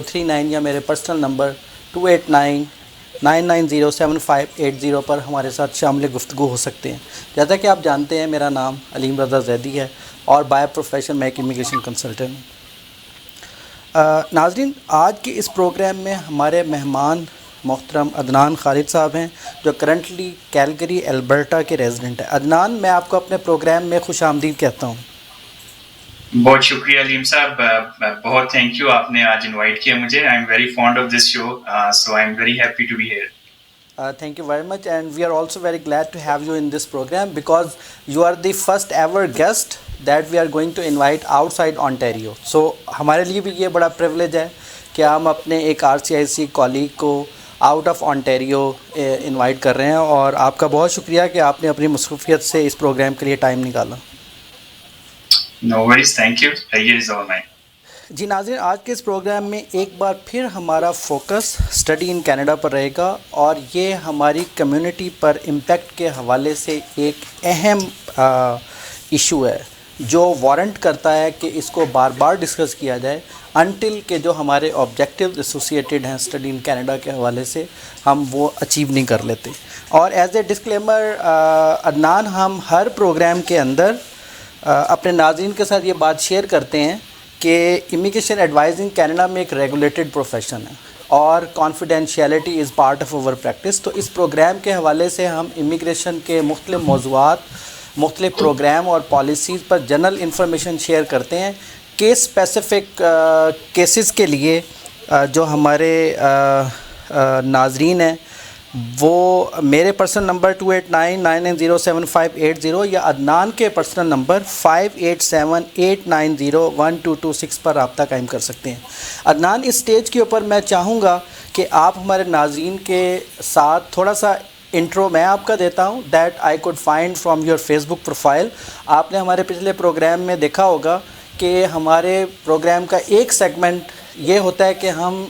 039 یا میرے personal number 2899907580 پر ہمارے ساتھ شامل گفتگو ہو سکتے ہیں. جیسا کہ آپ جانتے ہیں میرا نام علیم رضا زیدی ہے اور بائی پروفیشن میں ایک امیگریشن کنسلٹنٹ ہوں. ناظرین، آج کے اس پروگرام میں ہمارے مہمان محترم عدنان خالد صاحب ہیں جو کرنٹلی کیلگری البرٹا کے ریزیڈنٹ ہیں. عدنان، میں آپ کو اپنے پروگرام میں خوش آمدید کہتا ہوں. بہت شکریہ علیم صاحب، بہت تھینک یو، آپ نے آج انوائٹ کیا مجھے. I am very fond of this show, so I am very happy to be here. Thank you very much, and we are also very glad to have you in this program because you are the first ever guest that we are going to invite outside Ontario. So ہمارے لیے بھی یہ بڑا privilege ہے کہ ہم اپنے ایک RCIC کولیگ کو آؤٹ آف آنٹیریو انوائٹ کر رہے ہیں، اور آپ کا بہت شکریہ کہ آپ نے اپنی مصروفیت سے اس پروگرام کے لیے ٹائم نکالا. نو وریز، تھینک یو، یہ از آل مائن. جی ناظرین، آج کے اس پروگرام میں ایک بار پھر ہمارا فوکس اسٹڈی ان کینیڈا پر رہے گا، اور یہ ہماری کمیونٹی پر امپیکٹ کے حوالے سے ایک اہم ایشو ہے جو وارنٹ کرتا ہے کہ اس کو بار بار ڈسکس کیا جائے انٹل کہ جو ہمارے آبجیکٹیو ایسوسیٹیڈ ہیں اسٹڈی ان کینیڈا کے حوالے سے ہم وہ اچیو نہیں کر لیتے. اور ایز اے ڈسکلیمر عدنان، ہم ہر پروگرام کے اندر اپنے ناظرین کے ساتھ یہ بات شیئر کرتے ہیں کہ امیگریشن ایڈوائزنگ کینیڈا میں ایک ریگولیٹڈ پروفیشن ہے اور confidentiality is part of over practice. تو اس پروگرام کے حوالے سے ہم امیگریشن کے مختلف موضوعات، مختلف پروگرام اور پالیسیز پر جنرل انفارمیشن شیئر کرتے ہیں. کیس اسپیسیفک کیسز کے لیے جو ہمارے ناظرین ہیں وہ میرے پرسنل نمبر 2899907580 یا عدنان کے پرسنل نمبر 5878901226 پر رابطہ قائم کر سکتے ہیں. عدنان، اس سٹیج کے اوپر میں چاہوں گا کہ آپ ہمارے ناظرین کے ساتھ تھوڑا سا انٹرو میں آپ کا دیتا ہوں that I could find from your Facebook profile. آپ نے ہمارے پچھلے پروگرام میں دیکھا ہوگا کہ ہمارے پروگرام کا ایک سیگمنٹ یہ ہوتا ہے کہ ہم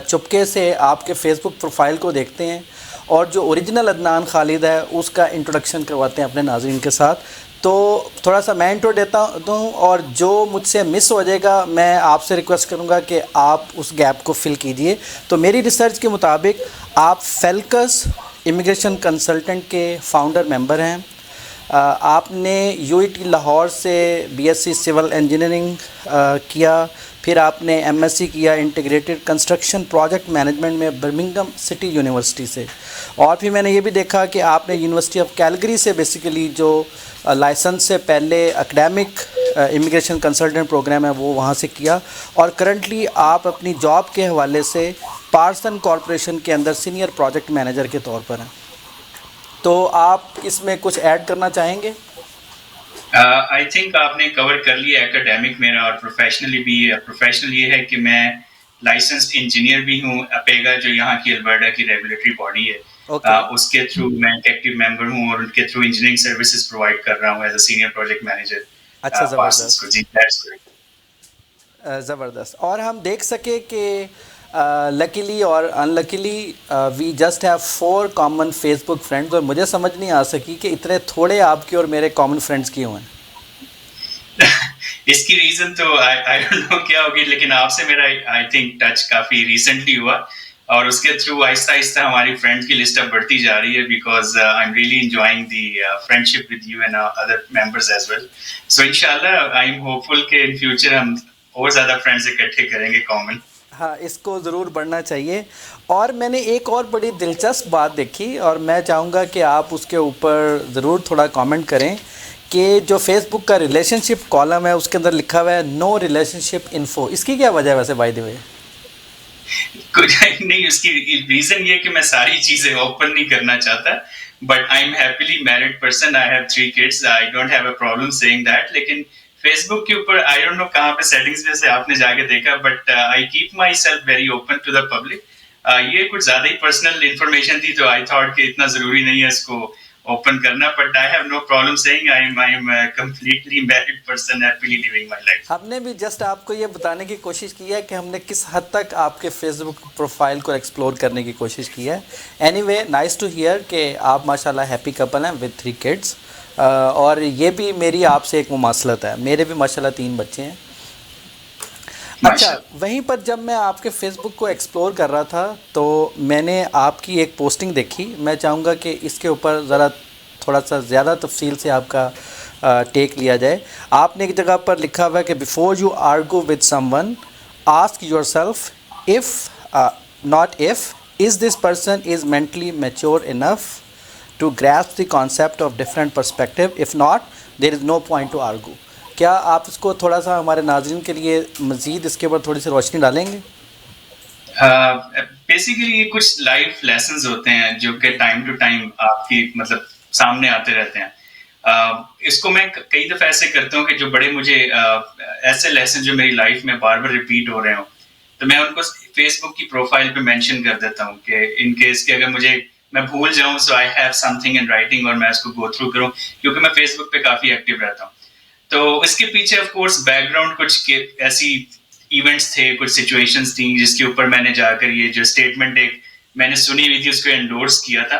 چپکے سے آپ کے فیس بک پروفائل کو دیکھتے ہیں اور جو اوریجنل عدنان خالد ہے اس کا انٹروڈکشن کرواتے ہیں اپنے ناظرین کے ساتھ. تو تھوڑا سا میں انٹرو دیتا ہوں، اور جو مجھ سے مس ہو جائے گا میں آپ سے ریکویسٹ کروں گا کہ آپ اس گیپ کو فل کیجئے. تو میری ریسرچ کے مطابق آپ فیلکس امیگریشن کنسلٹنٹ کے فاؤنڈر ممبر ہیں. آپ نے UET لاہور سے BSc سول انجینئرنگ کیا، پھر آپ نے MSc کیا انٹیگریٹڈ کنسٹرکشن پروجیکٹ مینجمنٹ میں برمنگھم سٹی یونیورسٹی سے، اور پھر میں نے یہ بھی دیکھا کہ آپ نے یونیورسٹی آف کیلگری سے بیسیکلی جو لائسنس سے پہلے اکیڈیمک امیگریشن کنسلٹنٹ پروگرام ہے وہ وہاں سے کیا، اور کرنٹلی آپ اپنی جاب کے حوالے سے پارسن کارپوریشن کے اندر سینئر پروجیکٹ مینیجر کے طور پر ہیں. تو آپ اس میں کچھ ایڈ کرنا چاہیں گے؟ آئی تھنک آپ نے کور کر لیا اکیڈیمک میرا، اور پروفیشنلی بھی. پروفیشنل یہ ہے کہ میں لائسنسڈ انجینئر بھی ہوں. اپیگا جو یہاں کی البرٹا کی ریگولیٹری باڈی ہے اس کے تھرو میں ایکٹیو ممبر ہوں، اور ان کے تھرو انجینئرنگ سروسز پرووائڈ کر رہا ہوں as a senior project manager. اچھا، زبردست زبردست. اور ہم دیکھ سکے کہ لکیلی اور unluckily we just have 4 common Facebook friends, اور مجھے سمجھ نہیں آ سکی کہ اتنے تھوڑے آپ کے اور میرے کامن فرینڈز کیوں ہیں. اس کی ریزن تو آئی ڈونٹ نو کیا ہوگی، لیکن آپ سے میرا I think touch coffee recently ہوا، اور اس کے تھرو آہستہ آہستہ ہماری فرینڈ کی لسٹ اب بڑھتی جا رہی ہے، because I am really enjoying the friendship with you and other members as well. So انشاءاللہ آئی ایم ہوپ فل کہ ان فیوچر ہم اور زیادہ فرینڈز اکٹھے کریں گے کامن. ہاں، اس کو ضرور بڑھنا چاہیے. اور میں نے ایک اور بڑی دلچسپ بات دیکھی، اور میں چاہوں گا کہ آپ اس کے اوپر ضرور تھوڑا کامنٹ کریں کہ جو فیس بک کا ریلیشن شپ کالم ہے اس کے اندر لکھا ہوا ہے نو ریلیشن شپ انفو. اس کی کیا وجہ ہے ویسے بائی دی وے؟ کچھ نہیں، اس کی ریزن یہ کہ میں ساری چیزیں اوپن نہیں کرنا چاہتا، but I am happily married person. I have 3 kids. I don't have a problem seeing that. لیکن فیس بک کے اوپر آئی ڈونٹ نو کہاں پہ سیٹنگز میں سے آپ نے جا کے دیکھا، but I keep myself very open to the public. یہ کچھ زیادہ ہی پرسنل انفارمیشن تھی، تو آئی تھاٹ کہ اتنا ضروری نہیں ہے اس کو اوپن کرنا. But I have no problem seeing I am completely married person happily living my life. ہم نے بھی جسٹ آپ کو یہ بتانے کی کوشش کی ہے کہ ہم نے کس حد تک آپ کے فیس بک پروفائل کو ایکسپلور کرنے کی کوشش کی ہے. Anyway, nice to hear کہ آپ ماشاء اللہ ہیپی کپل ہیں ود 3 kids. اور یہ بھی میری آپ سے ایک مماثلت ہے، میرے بھی ماشاء اللہ 3 بچے ہیں. اچھا وہیں پر جب میں آپ کے فیس بک کو ایکسپلور کر رہا تھا تو میں نے آپ کی ایک پوسٹنگ دیکھی. میں چاہوں گا کہ اس کے اوپر ذرا تھوڑا سا زیادہ تفصیل سے آپ کا ٹیک لیا جائے. آپ نے ایک جگہ پر لکھا ہوا ہے کہ before you argue with some one ask your self if not if is this person is mentally mature enough to grasp the concept of different perspective. If not, there is no point to argue. کیا آپ اس کو تھوڑا سا ہمارے ناظرین کے لیے مزید اس کے اوپر تھوڑی سی روشنی ڈالیں گے؟ بیسیکلی یہ کچھ لائف لیسنز ہوتے ہیں جو کہ ٹائم ٹو ٹائم آپ کی مطلب سامنے آتے رہتے ہیں. اس کو میں کئی دفعہ ایسے کرتا ہوں کہ جو بڑے مجھے ایسے لیسن جو میری لائف میں بار بار ریپیٹ ہو رہے ہوں تو میں ان کو فیس بک کی پروفائل پہ مینشن کر دیتا ہوں کہ ان کیس کہ اگر مجھے میں بھول جاؤں so I have something in writing اور میں اس کو گو تھرو کروں, کیونکہ میں فیس بک پہ کافی ایکٹیو رہتا ہوں. تو اس کے پیچھے آف کورس بیک گراؤنڈ کچھ ایسی ایونٹس تھے, کچھ سچویشنز تھیں جس کے اوپر میں نے جا کر یہ جو اسٹیٹمنٹ ایک میں نے سنی ہوئی تھی اس کو انڈورس کیا تھا.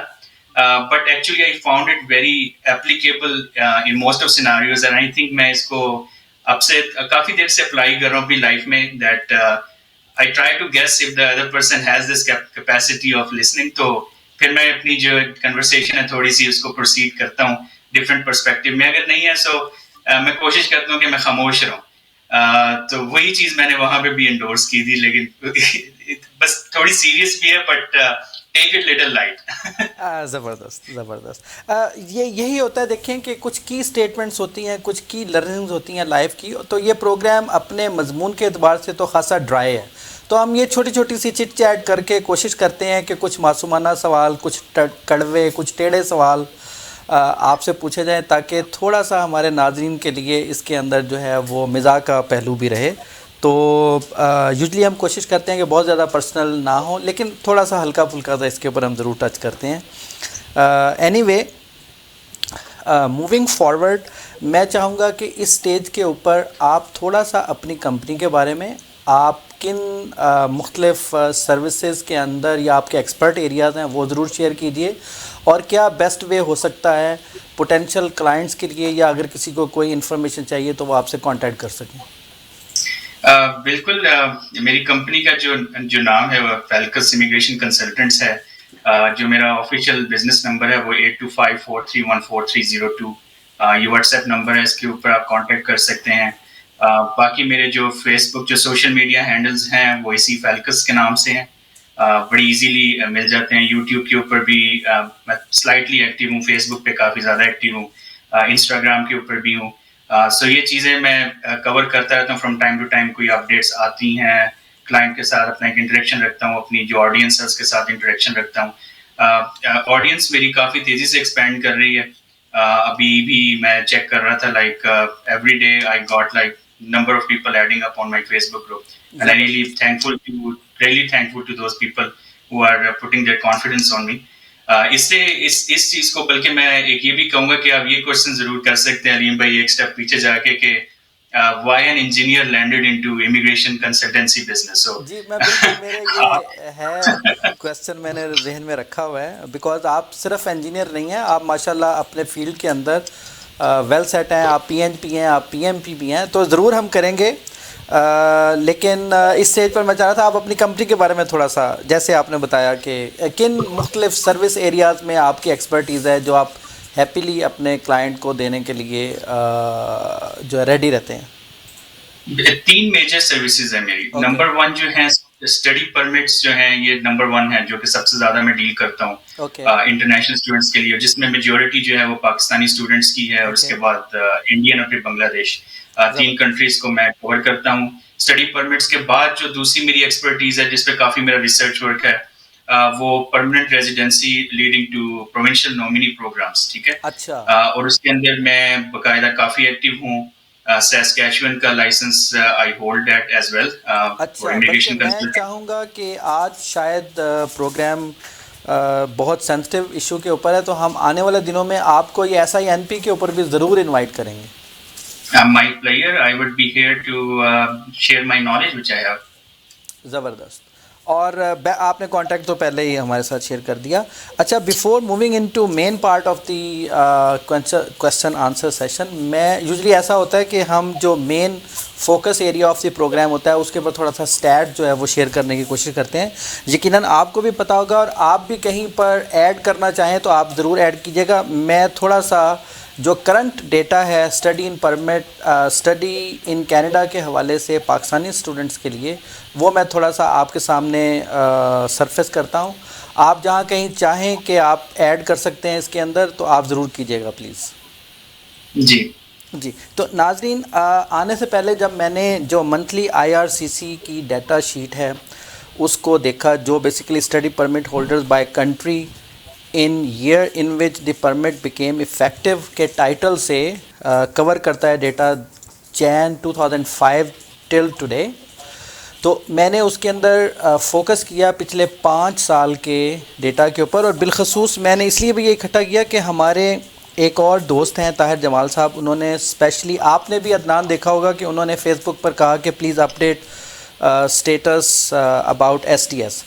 But actually I found it very applicable in most of scenarios and I think میں اس کو اب سے کافی دیر سے اپلائی کر رہا ہوں اپنی لائف میں. That I try to guess if the other person has this capacity of listening. تو پھر میں اپنی جو کنورسیشن ہے تھوڑی سی اس کو پروسیڈ کرتا ہوں ڈفرینٹ پرسپیکٹیو میں. اگر نہیں ہے سو میں کوشش کرتا ہوں کہ میں خاموش رہوں. تو وہی چیز میں نے وہاں پہ بھی انڈورس کی تھی, لیکن بس تھوڑی سیریس بھی ہے but take it little light. زبردست زبردست. یہی ہوتا ہے. دیکھیں کہ کچھ کی اسٹیٹمنٹس ہوتی ہیں, کچھ کی لرننگز ہوتی ہیں لائف کی. تو یہ پروگرام اپنے مضمون کے اعتبار سے تو خاصا ڈرائی ہے, تو ہم یہ چھوٹی چھوٹی سی چٹ چیٹ کر کے کوشش کرتے ہیں کہ کچھ معصومانہ سوال, کچھ کڑوے, کچھ ٹیڑھے سوال آپ سے پوچھے جائیں تاکہ تھوڑا سا ہمارے ناظرین کے لیے اس کے اندر جو ہے وہ مزاح کا پہلو بھی رہے. تو یوزلی ہم کوشش کرتے ہیں کہ بہت زیادہ پرسنل نہ ہوں, لیکن تھوڑا سا ہلکا پھلکا سا اس کے اوپر ہم ضرور ٹچ کرتے ہیں. اینی وے موونگ فارورڈ, میں چاہوں گا کہ اس سٹیج کے اوپر آپ تھوڑا سا اپنی کمپنی کے بارے میں, آپ کن مختلف سروسز کے اندر یا آپ کے ایکسپرٹ ایریاز ہیں وہ ضرور شیئر کیجیے, اور کیا بیسٹ وے ہو سکتا ہے پوٹینشیل کلائنٹس کے لیے, یا اگر کسی کو کوئی انفارمیشن چاہیے تو وہ آپ سے کانٹیکٹ کر سکیں. بالکل. میری کمپنی کا جو نام ہے وہ فیلکس امیگریشن کنسلٹنٹس ہے. جو میرا آفیشیل بزنس نمبر ہے وہ 8254314302. یہ واٹس ایپ نمبر ہے, اس کے اوپر آپ کانٹیکٹ کر سکتے ہیں. باقی میرے جو فیس بک جو سوشل میڈیا ہینڈلز ہیں وہ اسی فیلکس کے نام سے ہیں, بڑی ایزیلی مل جاتے ہیں. یوٹیوب کے اوپر بھی میں سلائٹلی ایکٹیو ہوں, فیس بک پہ کافی زیادہ ایکٹیو ہوں, انسٹاگرام کے اوپر بھی ہوں. سو یہ چیزیں میں کور کرتا رہتا ہوں فرام ٹائم ٹو ٹائم. کوئی اپڈیٹس آتی ہیں, کلائنٹ کے ساتھ اپنا ایک انٹریکشن رکھتا ہوں, اپنی جو آڈینس ہے اس کے ساتھ انٹریکشن رکھتا ہوں. آڈینس میری کافی تیزی سے ایکسپینڈ کر رہی ہے. ابھی بھی میں چیک کر رہا تھا like every day I got like number of people adding up on my Facebook group, and I'm really thankful to those people who are putting their confidence on me. اس چیز کو بلکہ میں ایک یہ بھی کہوں گا کہ آپ یہ کوشچن ضرور کر سکتے ہیں علیم بھائی ایک اسٹیپ پیچھے جا کے کہ why an engineer landed into immigration consultancy business. So جی میں بالکل, میرے یہ ہے کویسچن میں نے ذہن میں رکھا ہوا ہے, بیکاز آپ صرف انجینئر نہیں ہیں, آپ ماشاءاللہ اپنے فیلڈ کے اندر ویل سیٹ ہیں, آپ پی این پی ہیں, آپ پی ایم پی بھی ہیں, تو ضرور ہم کریں گے. لیکن اس اسٹیج پر میں چاہ رہا تھا آپ اپنی کمپنی کے بارے میں تھوڑا سا, جیسے آپ نے بتایا کہ کن مختلف سروس ایریاز میں آپ کی ایکسپرٹیز ہے جو آپ ہیپیلی اپنے کلائنٹ کو دینے کے لیے جو ہے ریڈی رہتے ہیں. 3 میجر سروسز ہیں میری. نمبر 1 جو ہے اسٹڈی پرمٹس جو ہیں, یہ نمبر 1 ہے جو کہ سب سے زیادہ میں ڈیل کرتا ہوں انٹرنیشنل اسٹوڈنٹس کے لیے, جس میں میجورٹی جو ہے وہ پاکستانی اسٹوڈنٹس کی ہے, اور اس کے بعد انڈین اور پھر بنگلہ دیش, 3 کنٹریز کو میں کور کرتا ہوں. اسٹڈی پرمٹس کے بعد جو دوسری میری ایکسپرٹیز ہے جس پہ کافی میرا ریسرچ ورک ہے وہ permanent residency leading to provincial nominee programs. ٹھیک ہے, اور اس کے اندر میں باقاعدہ کافی ایکٹیو ہوں. سیسکیچوئن کا licence I hold that as well. اچھا, بلکہ میں چاہوں گا کہ آج شاید پروگرام بہت سینسٹیو ایشو کے اوپر ہے, تو ہم آنے والے دنوں میں آپ کو یہ ایس آئی این پی کے اوپر بھی ضرور انوائٹ کریں گے. My pleasure. I would be here to share my knowledge which I have. زبردست. اور آپ نے کانٹیکٹ تو پہلے ہی ہمارے ساتھ شیئر کر دیا. اچھا, before moving in to main part of the question answer session, میں یوزلی ایسا ہوتا ہے کہ ہم جو main focus area of the programme ہوتا ہے اس کے اوپر تھوڑا سا اسٹیٹ جو ہے وہ شیئر کرنے کی کوشش کرتے ہیں. یقیناً آپ کو بھی پتہ ہوگا اور آپ بھی کہیں پر ایڈ کرنا چاہیں تو آپ ضرور ایڈ کیجیے گا. میں تھوڑا سا جو کرنٹ ڈیٹا ہے study in permit study in Canada کے حوالے سے پاکستانی اسٹوڈنٹس کے لیے وہ میں تھوڑا سا آپ کے سامنے سرفیس کرتا ہوں. آپ جہاں کہیں چاہیں کہ آپ ایڈ کر سکتے ہیں اس کے اندر تو آپ ضرور کیجیے گا پلیز. جی جی تو ناظرین آنے سے پہلے جب میں نے جو منتھلی IRCC کی ڈیٹا شیٹ ہے اس کو دیکھا جو basically study permit holders by country in year in which the permit became effective کے ٹائٹل سے کور کرتا ہے ڈیٹا Jan 2005 ٹل ٹوڈے. تو میں نے اس کے اندر فوکس کیا پچھلے 5 سال کے ڈیٹا کے اوپر اور بالخصوص میں نے اس لیے بھی یہ اکٹھا کیا کہ ہمارے ایک اور دوست ہیں طاہر جمال صاحب, انہوں نے اسپیشلی آپ نے بھی عدنان دیکھا ہوگا کہ انہوں نے فیس بک پر کہا کہ please update status about STS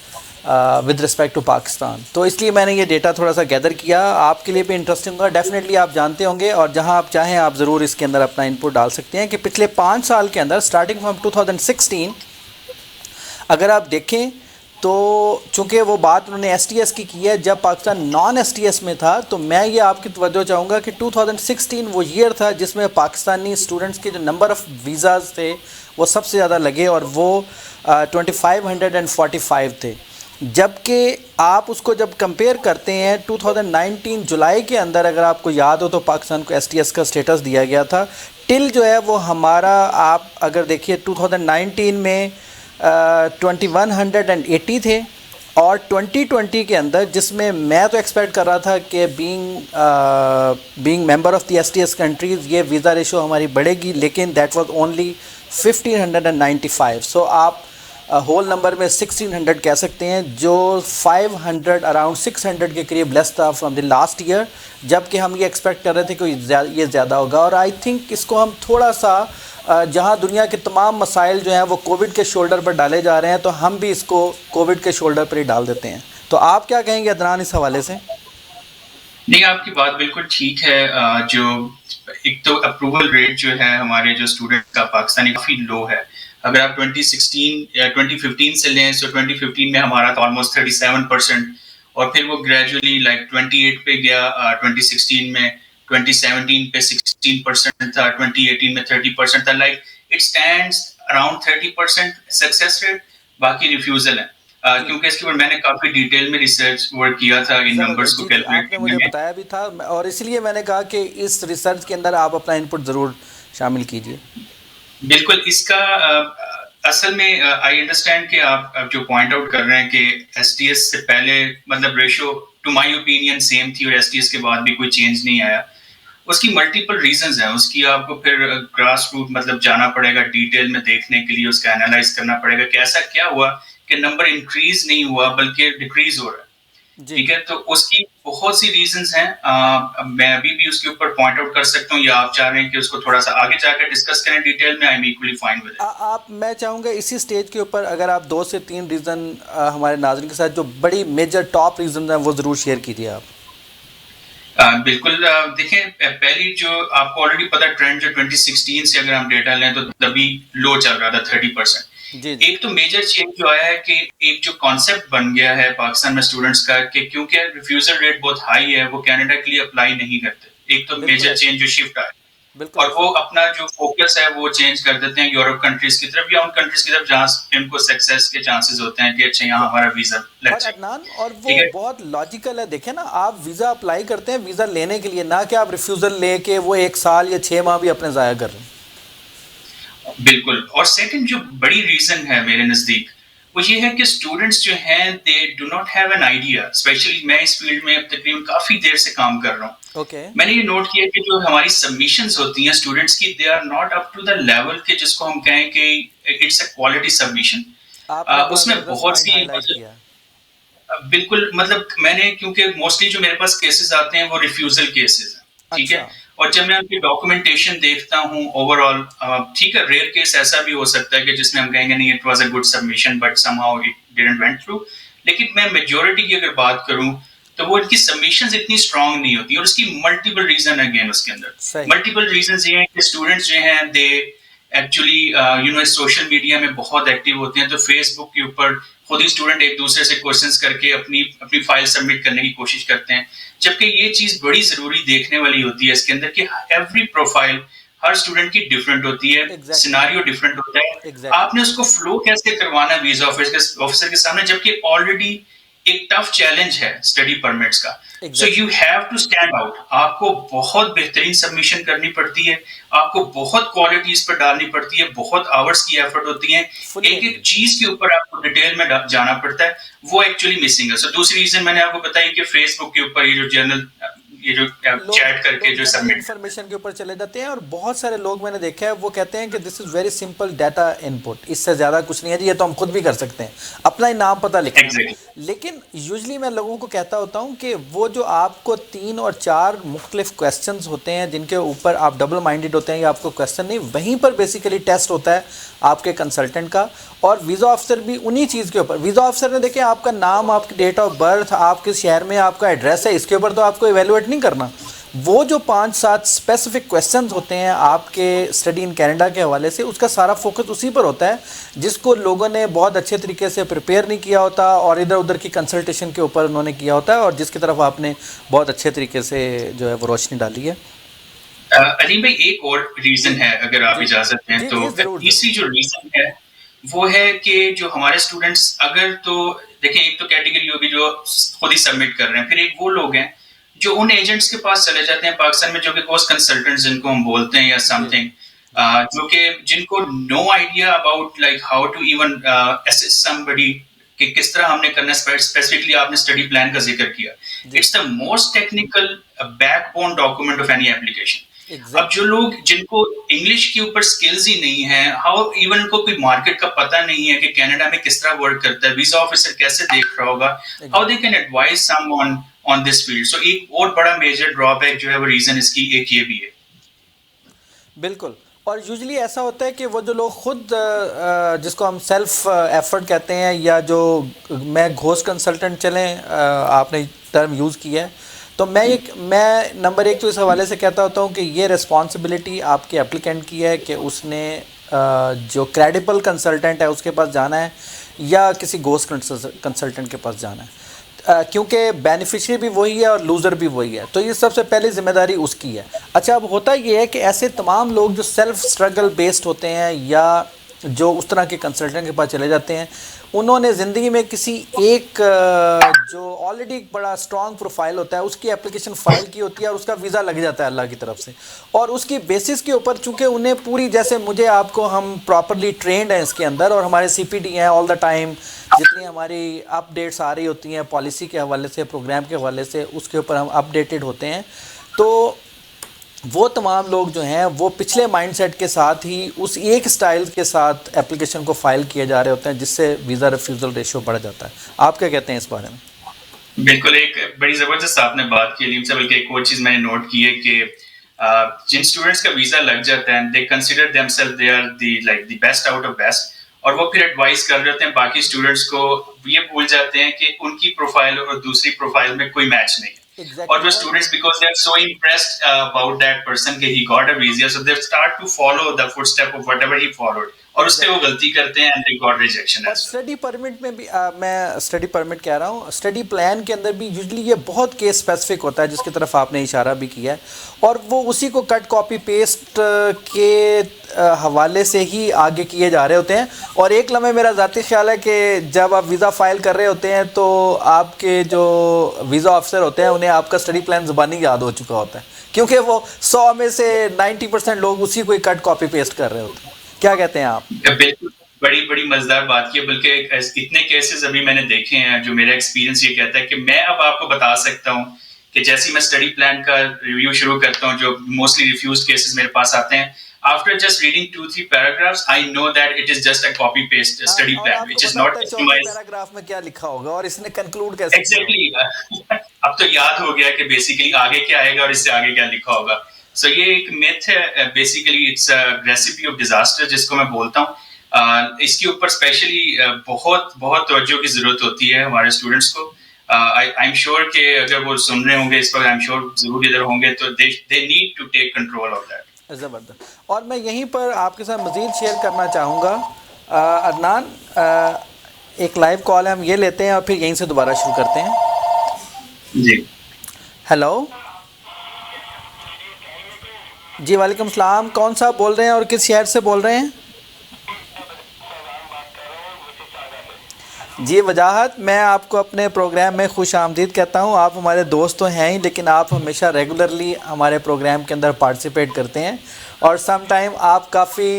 with respect to Pakistan. تو اس لیے میں نے یہ ڈیٹا تھوڑا سا گیدر کیا, آپ کے لیے بھی انٹرسٹنگ ہوگا, ڈیفینیٹلی آپ جانتے ہوں گے اور جہاں آپ چاہیں آپ ضرور اس کے اندر اپنا انپٹ ڈال سکتے ہیں کہ پچھلے 5 سال کے اندر اسٹارٹنگ فرام 2016 اگر آپ دیکھیں تو چونکہ وہ بات انہوں نے STS کی ہے جب پاکستان نان STS میں تھا, تو میں یہ آپ کی توجہ چاہوں گا کہ 2016 وہ ایئر تھا جس میں پاکستانی اسٹوڈنٹس کے جو نمبر آف ویزاز تھے وہ سب سے زیادہ لگے اور وہ 2545 تھے. جبکہ آپ اس کو جب کمپیئر کرتے ہیں 2019 جولائی کے اندر اگر آپ کو یاد ہو تو پاکستان کو STS کا سٹیٹس دیا گیا تھا. ٹل جو ہے وہ ہمارا آپ اگر دیکھیے 2019 میں 2180 تھے اور 2020 کے اندر جس میں میں تو ایکسپیکٹ کر رہا تھا کہ being member of the STS countries یہ ویزا ریشو ہماری بڑھے گی, لیکن دیٹ واز اونلی 1595. سو آپ ہول نمبر میں 1600 کہہ سکتے ہیں جو 500 اراؤنڈ 600 کے قریب لیس تھا فرام دی لاسٹ ایئر, جبکہ ہم یہ ایکسپیکٹ کر رہے تھے کہ یہ زیادہ ہوگا. اور آئی تھنک اس کو ہم تھوڑا سا جہاں دنیا کے تمام مسائل جو ہیں وہ کووڈ کے شولڈر پر ڈالے جا رہے ہیں تو ہم بھی اس کو کووڈ کے شولڈر پر ہی ڈال دیتے ہیں. تو آپ کیا کہیں گے عدنان اس حوالے سے؟ نہیں, آپ کی بات بالکل ٹھیک ہے. جو ایک تو اپروول ریٹ جو ہے ہمارے جو اسٹوڈنٹ کا پاکستانی کافی لو ہے. اگر آپ 2015 سے لیں تو 2015 میں ہمارا تو آلموسٹ 37% اور پھر وہ گریجولی لائک 28 پہ گیا 2016 میں, 2017 پہ 16% تھا, 2018 میں 30% تھا. Like it stands around 30% success rate, باقی ریفیوزل ہے. کیونکہ اس کے اوپر میں نے کافی ڈیٹیل میں ریسرچ ورک کیا تھا ان نمبرز کو کیلکولیٹ آپ نے مجھے بتایا بھی تھا اور اس لیے میں نے کہا کہ اس ریسرچ کے اندر آپ اپنا انپٹ ضرور شامل کیجیے. بالکل. اس کا اصل میں آئی انڈرسٹینڈ کہ آپ جو پوائنٹ آؤٹ کر رہے ہیں کہ STS سے پہلے مطلب ratio to my opinion same تھی اور STS کے بعد بھی کوئی چینج نہیں آیا. اس کی ملٹیپل ریزنز ہیں. اس کی آپ کو پھر گراس روٹ مطلب جانا پڑے گا ڈیٹیل میں دیکھنے کے لیے, اس کا انالائز کرنا پڑے گا کہ ایسا کیا ہوا کہ نمبر انکریز نہیں ہوا بلکہ ڈیکریز ہو رہا ہے. ٹھیک ہے, تو اس کی بہت سی ریزنز ہیں. میں ابھی بھی اس کے اوپر پوائنٹ آؤٹ کر سکتا ہوں یا آپ چاہ رہے ہیں کہ اس کو تھوڑا سا آگے جا کر ڈسکس کریں ڈیٹیل میں. I am equally fine with it. میں چاہوں گا اسی سٹیج کے اوپر اگر آپ 2 سے 3 ریزن ہمارے ناظرین کے ساتھ جو بڑی میجر ٹاپ ریزنز ہیں وہ ضرور شیئر کیجیے آپ. بالکل. دیکھیں, پہلی جو آپ کو آلریڈی پتا ٹرینڈ جو 2016 سے اگر ہم ڈیٹا لیں تو تبھی لو چل رہا تھا 30%. ایک تو میجر چینج جو آیا ہے کہ ایک جو کانسیپٹ بن گیا ہے پاکستان میں اسٹوڈنٹس کا کہ کیونکہ ریفیوزل ریٹ بہت ہائی ہے وہ کینیڈا کے لیے اپلائی نہیں کرتے. ایک تو میجر چینج جو شفٹ آیا اور وہ اپنا جو فوکس ہے وہ چینج کر دیتے ہیں یورپ کنٹریز کی طرف یا ان کنٹریز کی طرف جہاں ان کو سکسیس کے چانسز ہوتے ہیں کہ اچھا یہاں ہمارا ویزا لگ جائے. اور وہ بہت لاجیکل ہے. دیکھیں نا, آپ ویزا اپلائی کرتے ہیں ویزا لینے کے لیے, نہ کہ آپ ریفیوزل لے کے وہ 1 سال یا 6 ماہ بھی اپنے ضائع کر رہے ہیں. بالکل. اور سیکنڈ جو بڑی ریزن ہے میرے نزدیک وہ یہ ہے کہ اسٹوڈنٹس جو ہیں they do not have an idea. Specially میں اس فیلڈ میں تقریباً کافی دیر سے کام کر رہا ہوں. میں نے یہ نوٹ کیا کہ جو ہماری سبمیشنز ہوتی ہیں اسٹوڈنٹس کی they are not up to the level کہ جس کو ہم کہیں کہ اٹس اے کوالٹی سبمیشن. اس میں بہت سی بالکل مطلب میں نے کیونکہ موسٹلی جو میرے پاس کیسز آتے ہیں وہ ریفیوزل کیسز ہیں. ٹھیک ہے, اور جب میں ان کی ڈاکومنٹیشن دیکھتا ہوں اوور آل, ٹھیک ہے ریئر کیس ایسا بھی ہو سکتا ہے کہ جس میں ہم کہیں گے نہیں it was a good submission but some how it didn't went through, لیکن میں میجورٹی کی اگر بات کروں تو وہ ان کی سبمیشنز اتنی اسٹرانگ نہیں ہوتی. اور اس کی ملٹیپل ریزن اگین اس کے اندر ملٹیپل ریزنز یہ ہیں کہ اسٹوڈنٹس جو ہیں دے ایکچولی سوشل میڈیا میں بہت ایکٹیو ہوتے ہیں, تو فیس بک کے اوپر خود ہی اسٹوڈنٹ ایک دوسرے سے کوشچنس کر کے اپنی فائل سبمٹ کرنے کی کوشش کرتے ہیں, جبکہ یہ چیز بڑی ضروری دیکھنے والی ہوتی ہے اس کے اندر کہ ایوری پروفائل ہر اسٹوڈنٹ کی ڈفرینٹ ہوتی ہے, سیناریو ڈفرینٹ ہوتا ہے. آپ نے اس کو فلو کیسے کروانا ویزا آفیسر کے سامنے, جبکہ آلریڈی ایک ٹف چیلنج ہے اسٹڈی پرمٹس کا. So you have to stand out. آپ کو بہت بہترین سبمیشن کرنی پڑتی ہے, آپ کو بہت کوالٹی اس پر ڈالنی پڑتی ہے, بہت آورس کی ایفرٹ ہوتی ہیں, ایک ایک چیز کے اوپر آپ کو ڈیٹیل میں جانا پڑتا ہے, وہ ایکچولی مسنگ ہے. سو دوسری ریزن میں نے آپ کو بتائی کہ فیس بک کے اوپر یہ جو جرنل یہ جو چیٹ کر کے جو سبمٹ انفارمیشن کے اوپر چلے جاتے ہیں, اور بہت سارے لوگ میں نے دیکھا ہے وہ کہتے ہیں کہ this is very simple data input, اس سے زیادہ کچھ نہیں ہے جی, یہ تو ہم خود بھی کر سکتے ہیں, اپنا ہی نام پتہ لکھنا. لیکن یوزلی میں لوگوں کو کہتا ہوتا ہوں کہ وہ جو آپ کو 3 اور 4 مختلف کویسچنز ہوتے ہیں جن کے اوپر آپ ڈبل مائنڈیڈ ہوتے ہیں یا آپ کو کویسچن نہیں, وہیں پر بیسیکلی ٹیسٹ ہوتا ہے آپ کے کنسلٹنٹ کا. اور ویزا آفیسر بھی انہی چیز کے اوپر, ویزا آفیسر نے دیکھیں آپ کا نام, آپ کی ڈیٹ آف برتھ, آپ کس شہر میں آپ کا ایڈریس ہے, اس کے اوپر تو آپ کو ایویلویٹ نہیں کرنا. وہ جو 5-7 اسپیسیفک کویسچنز ہوتے ہیں آپ کے اسٹڈی ان کینیڈا کے حوالے سے, اس کا سارا فوکس اسی پر ہوتا ہے جس کو لوگوں نے بہت اچھے طریقے سے پریپیئر نہیں کیا ہوتا اور ادھر ادھر کی کنسلٹیشن کے اوپر انہوں نے کیا ہوتا ہے, اور جس کی طرف آپ نے بہت اچھے طریقے سے جو ہے وہ روشنی ڈالی ہے. علیم بھائی ایک اور ریزن ہے اگر آپ اجازت دیں تو, تیسری جو ریزن ہے وہ ہے کہ جو ہمارے اسٹوڈنٹس اگر تو دیکھیں, ایک تو کیٹیگری ہوگی جو خود ہی سبمٹ کر رہے ہیں, پھر ایک وہ لوگ ہیں جو ان ایجنٹس کے پاس چلے جاتے ہیں پاکستان میں جو کہ کورس کنسلٹنٹس جن کو ہم بولتے ہیں یا سم تھنگ, جو کہ جن کو no idea about like how to even assist somebody, کہ کس طرح ہم نے کرنا ہے. اسپیسیفکلی آپ نے اسٹڈی پلان کا ذکر کیا, it's the most technical backbone document of any application. اب جو لوگ جن کو انگلش کے اوپر سکلز ہی نہیں ہیں, ہاؤ ایون کو کوئی مارکیٹ کا پتہ نہیں ہے کہ کینیڈا میں کس طرح ورک کرتا ہے, ویزا آفیسر کیسے دیکھ رہا ہوگا, how they can advise some on this field. So ایک اور بڑا میجر ڈرا بیک جو ہے وہ ریزن اس کی ایک یہ بھی ہے. بالکل. اور یوزلی ایسا ہوتا ہے کہ وہ جو لوگ خود جس کو ہم سیلف ایفرٹ کہتے ہیں, یا جو میں گھوسٹ کنسلٹنٹ چلیں آپ نے ٹرم یوز کیا ہے, تو میں نمبر 1 تو اس حوالے سے کہتا ہوتا ہوں کہ یہ رسپانسبلٹی آپ کے اپلیکینٹ کی ہے کہ اس نے جو کریڈیبل کنسلٹنٹ ہے اس کے پاس جانا ہے یا کسی گھوسٹ کنسلٹنٹ کے پاس جانا ہے, کیونکہ بینیفیشری بھی وہی ہے اور لوزر بھی وہی ہے, تو یہ سب سے پہلی ذمہ داری اس کی ہے. اچھا, اب ہوتا یہ ہے کہ ایسے تمام لوگ جو سیلف اسٹرگل بیسڈ ہوتے ہیں یا جو اس طرح کے کنسلٹنٹ کے پاس چلے جاتے ہیں, انہوں نے زندگی میں کسی ایک جو آلریڈی بڑا اسٹرانگ پروفائل ہوتا ہے اس کی اپلیکیشن فائل کی ہوتی ہے اور اس کا ویزا لگ جاتا ہے اللہ کی طرف سے, اور اس کی بیسس کے اوپر چونکہ انہیں پوری, جیسے مجھے آپ کو ہم پراپرلی ٹرینڈ ہیں اس کے اندر, اور ہمارے سی پی ڈی ہیں آل دا ٹائم, جتنی ہماری اپ ڈیٹس آ رہی ہوتی ہیں پالیسی کے حوالے سے, پروگرام کے حوالے سے, اس کے اوپر ہم اپ ڈیٹڈ ہوتے ہیں. تو وہ تمام لوگ جو ہیں وہ پچھلے مائنڈ سیٹ کے ساتھ ہی اس ایک سٹائل کے ساتھ اپلیکیشن کو فائل کیے جا رہے ہوتے ہیں, جس سے ویزا ریفیوزل ریشو بڑھ جاتا ہے. آپ کیا کہتے ہیں اس بارے میں؟ بالکل, ایک بڑی زبردست آپ نے بات کی علیم سے, بلکہ ایک اور چیز میں نے نوٹ کی ہے کہ جن اسٹوڈنٹس کا ویزا لگ جاتا ہے they consider them self they are the like the best out of best, اور وہ پھر ایڈوائز کر رہے ہوتے ہیں باقی اسٹوڈنٹس کو, یہ بھول جاتے ہیں کہ ان کی پروفائل اور دوسری پروفائل میں کوئی میچ نہیں ہے. اور جو students because they are so impressed about that person کہ he got a visa, so they start to follow the footstep of whatever he followed, اور اس سے وہ غلطی کرتے ہیں and they got rejection. Study permit میں بھی میں اسٹڈی پرمٹ کہہ رہا ہوں, اسٹڈی پلان کے اندر بھی یوزلی یہ بہت کیس اسپیسیفک ہوتا ہے جس کی طرف آپ نے اشارہ بھی کیا ہے, اور وہ اسی کو کٹ کاپی پیسٹ کے حوالے سے ہی آگے کیے جا رہے ہوتے ہیں. اور ایک لمحے میرا ذاتی خیال ہے کہ جب آپ ویزا فائل کر رہے ہوتے ہیں تو آپ کے جو ویزا آفیسر ہوتے ہیں انہیں آپ کا اسٹڈی پلان زبانی یاد ہو چکا ہوتا ہے, کیونکہ وہ 100 میں سے 90% لوگ اسی کو ہی کٹ کاپی پیسٹ کر رہے ہوتے ہیں. کیا کہتے ہیں آپ؟ بالکل, بڑی مزیدار بات کی ہے, بلکہ اتنے کیسز ابھی میں نے دیکھے ہیں جو میرا ایکسپیرینس یہ کہتا ہے کہ میں اب آپ کو بتا سکتا ہوں کہ جیسے میں اسٹڈی پلان کا ریویو شروع کرتا ہوں, جو موسٹلی ریفیوزڈ کیسز میرے پاس آتے ہیں, after just reading 2-3 paragraphs I know that it is just a copy paste study plan which is not customized. Paragraph میں کیا لکھا ہوگا اور اس نے کنکلوڈ کیسے کیا؟ ایگزیکٹلی, اب تو یاد ہو گیا کہ بیسیکلی آگے کیا آئے گا اور اس سے آگے کیا لکھا ہوگا. سو یہ ایک میتھ ہے, basically it's recipe of disaster جس کو میں بولتا ہوں. اس کے اوپر اسپیشلی بہت توجہ کی ضرورت ہوتی ہے ہمارے اسٹوڈنٹس کو. آئی ایم شیور کہ اگر وہ سن رہے ہوں گے اس وقت, آئی ایم شیور ضرور ادھر ہوں گے, تو they need to take control of that. زبردست. اور میں یہیں پر آپ کے ساتھ مزید شیئر کرنا چاہوں گا عدنان، ایک لائیو کال ہے، ہم یہ لیتے ہیں اور پھر یہیں سے دوبارہ شروع کرتے ہیں. جی ہیلو جی وعلیکم السلام، کون صاحب بول رہے ہیں اور کس شہر سے بول رہے ہیں؟ جی وجاہت، میں آپ کو اپنے پروگرام میں خوش آمدید کہتا ہوں. آپ ہمارے دوست تو ہیں ہی، لیکن آپ ہمیشہ ریگولرلی ہمارے پروگرام کے اندر پارٹیسپیٹ کرتے ہیں اور سم ٹائم آپ کافی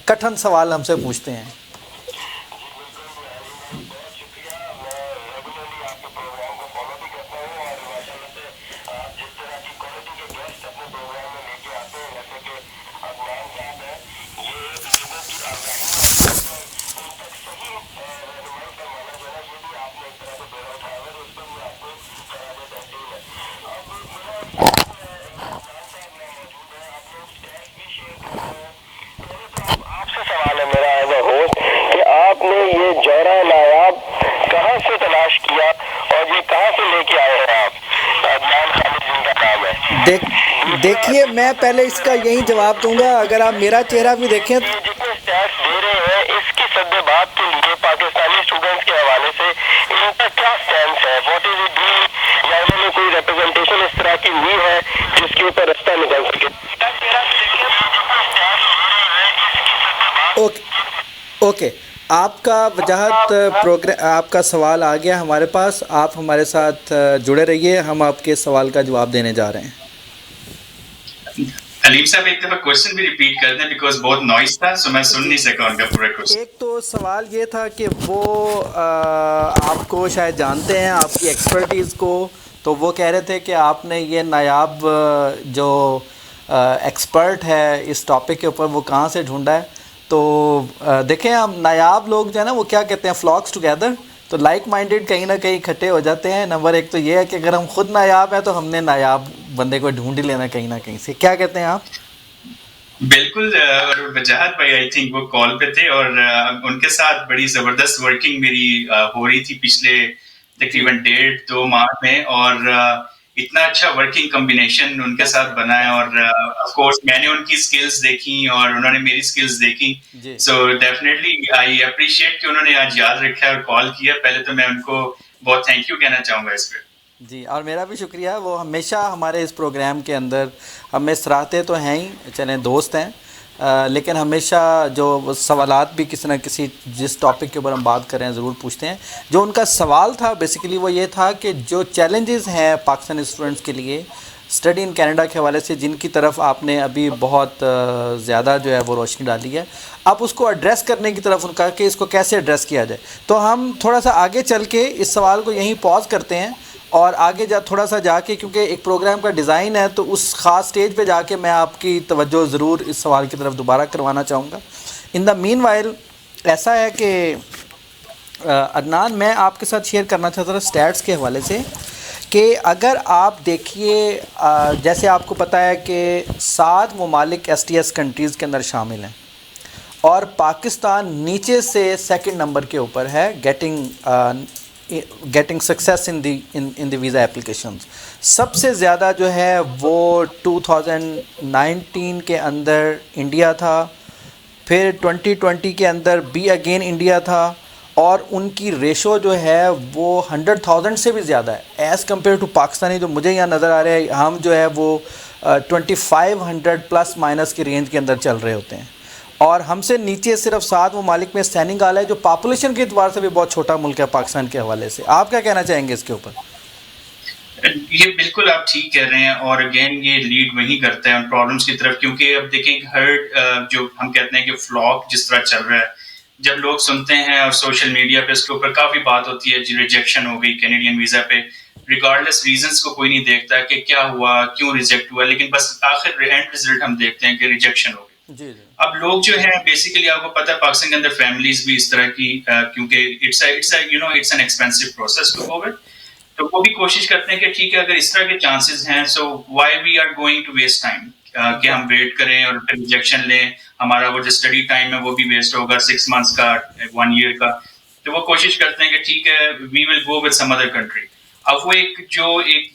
کٹھن سوال ہم سے پوچھتے ہیں. آپ سے سوال ہے میرا ایز اے ہوسٹ کہ آپ نے یہ جوہرہ نایاب کہاں سے تلاش کیا اور یہ کہاں سے لے کے آئے ہیں آپ؟ عدنان خالد جن کا نام ہے. دیکھیے میں پہلے اس کا یہی جواب دوں گا. اگر آپ میرا چہرہ بھی دیکھیں یہ جتنے اسٹیٹس دے رہے ہیں اس کی سد بات کے لیے پاکستانی اسٹوڈنٹس کے حوالے سے ان کا کیا اسٹینس ہے؟ What is it doing? یا انہوں نے کوئی ریپرزنٹیشن اس طرح کی لی ہے جس کے اوپر رستہ نکل سکے؟ اوکے آپ کا وجاہت آپ کا سوال آ گیا ہمارے پاس. آپ ہمارے ساتھ جڑے رہیے، ہم آپ کے سوال کا جواب دینے جا رہے ہیں. علیم صاحب ایک دفعہ کوشچن بھی ریپیٹ کر دیں بیکاز بہت نوائز تھا، سو میں سن نہیں سکا ان کا پورا کوشچن. ایک تو سوال یہ تھا کہ وہ آپ کو شاید جانتے ہیں، آپ کی ایکسپرٹیز کو، تو وہ کہہ رہے تھے کہ آپ نے یہ نایاب جو ایکسپرٹ ہے اس ٹاپک کے اوپر وہ کہاں سے ڈھونڈا ہے. تو دیکھیں ہم نایاب لوگ جو ہے نا وہ کیا کہتے ہیں، فلاکس ٹوگیدر، تو لائک مائنڈیڈ کہیں نہ کہیں اکٹھے ہو جاتے ہیں. نمبر ایک تو یہ ہے کہ اگر ہم خود نایاب ہیں تو ہم نے نایاب بندے کو ڈھونڈ ہی لینا کہیں نہ کہیں سے. کیا کہتے ہیں آپ؟ بالکل. اور وجاہت بھائی آئی تھنک وہ کال پہ تھے اور ان کے ساتھ بڑی زبردست ورکنگ میری ہو رہی تھی پچھلے تقریباً 1.5-2 ماہ میں، اور اتنا اچھا ورکنگ کمبینیشن ان کے ساتھ بنا ہے. اور آف کورس میں نے ان کی اسکلز دیکھی اور انہوں نے میری اسکلز دیکھی. سو ڈیفینیٹلی آئی اپریشیٹ کہ انہوں نے آج یاد رکھا اور کال کیا. پہلے تو میں ان کو بہت تھینک یو کہنا چاہوں گا اس پہ. جی اور میرا بھی شکریہ. وہ ہمیشہ ہمارے اس پروگرام کے اندر ہمیں سراہتے تو ہیں ہی، چلیں دوست ہیں، لیکن ہمیشہ جو سوالات بھی کسی نہ کسی جس ٹاپک کے اوپر ہم بات کر رہے ہیں ضرور پوچھتے ہیں. جو ان کا سوال تھا بیسیکلی وہ یہ تھا کہ جو چیلنجز ہیں پاکستانی اسٹوڈنٹس کے لیے اسٹڈی ان کینیڈا کے حوالے سے، جن کی طرف آپ نے ابھی بہت زیادہ جو ہے وہ روشنی ڈالی ہے، آپ اس کو ایڈریس کرنے کی طرف ان کا کہ اس کو کیسے ایڈریس کیا جائے. تو ہم تھوڑا سا آگے چل کے اس سوال کو یہیں پاز کرتے ہیں اور آگے تھوڑا سا جا کے، کیونکہ ایک پروگرام کا ڈیزائن ہے تو اس خاص سٹیج پہ جا کے میں آپ کی توجہ ضرور اس سوال کی طرف دوبارہ کروانا چاہوں گا. ان دا مین وائل ایسا ہے کہ عدنان، میں آپ کے ساتھ شیئر کرنا چاہتا تھا اسٹیٹس کے حوالے سے کہ اگر آپ دیکھیے، جیسے آپ کو پتہ ہے کہ 7 ممالک STS کنٹریز کے اندر شامل ہیں اور پاکستان نیچے سے 2nd نمبر کے اوپر ہے getting success in the visa applications. سب سے زیادہ جو ہے وہ 2019 کے اندر انڈیا تھا، پھر 2020 کے اندر بھی اگین انڈیا تھا، اور ان کی ریشو جو ہے وہ 100,000 سے بھی زیادہ ہے ایز کمپیئر ٹو پاکستانی. جو مجھے یہاں نظر آ رہا ہے ہم جو ہے وہ 2500 پلس مائنس کی رینج کے اندر چل رہے ہوتے ہیں، اور ہم سے نیچے صرف 7 ممالک میں سینیگال ہے جو پاپولیشن کے اعتبار سے بھی بہت چھوٹا ملک ہے پاکستان کے حوالے سے. آپ کیا کہنا چاہیں گے اس کے اوپر؟ یہ بالکل آپ ٹھیک کہہ رہے ہیں، اور اگین یہ لیڈ وہی کرتا ہے ان پرابلمس کی طرف. کیونکہ اب دیکھیں ہر جو ہم کہتے ہیں کہ فلاک جس طرح چل رہا ہے، جب لوگ سنتے ہیں اور سوشل میڈیا پہ اس کے اوپر کافی بات ہوتی ہے، جی ریجیکشن ہو گئی کینیڈین ویزا پہ، ریگارڈلیس ریزنس کو کوئی نہیں دیکھتا کہ کیا ہوا، کیوں ریجیکٹ ہوا، لیکن بس آخر اینڈ رزلٹ ہم دیکھتے ہیں کہ ریجیکشن ہو گئی. جی اب لوگ جو ہیں بیسیکلی آپ کو پتہ ہے پاکستان کے اندر فیملیز بھی اس طرح کی، کیونکہ it's an expensive process to go with, تو وہ بھی کوشش کرتے ہیں کہ ٹھیک ہے اگر اس طرح کے چانسز ہیں so why we are going to waste time, کہ ہم ویٹ کریں اور پھر ریجیکشن لیں، ہمارا وہ جو اسٹڈی ٹائم ہے وہ بھی ویسٹ ہوگا 6 months کا 1 year کا. تو وہ کوشش کرتے ہیں کہ ٹھیک ہے we will go with some other country. اب وہ ایک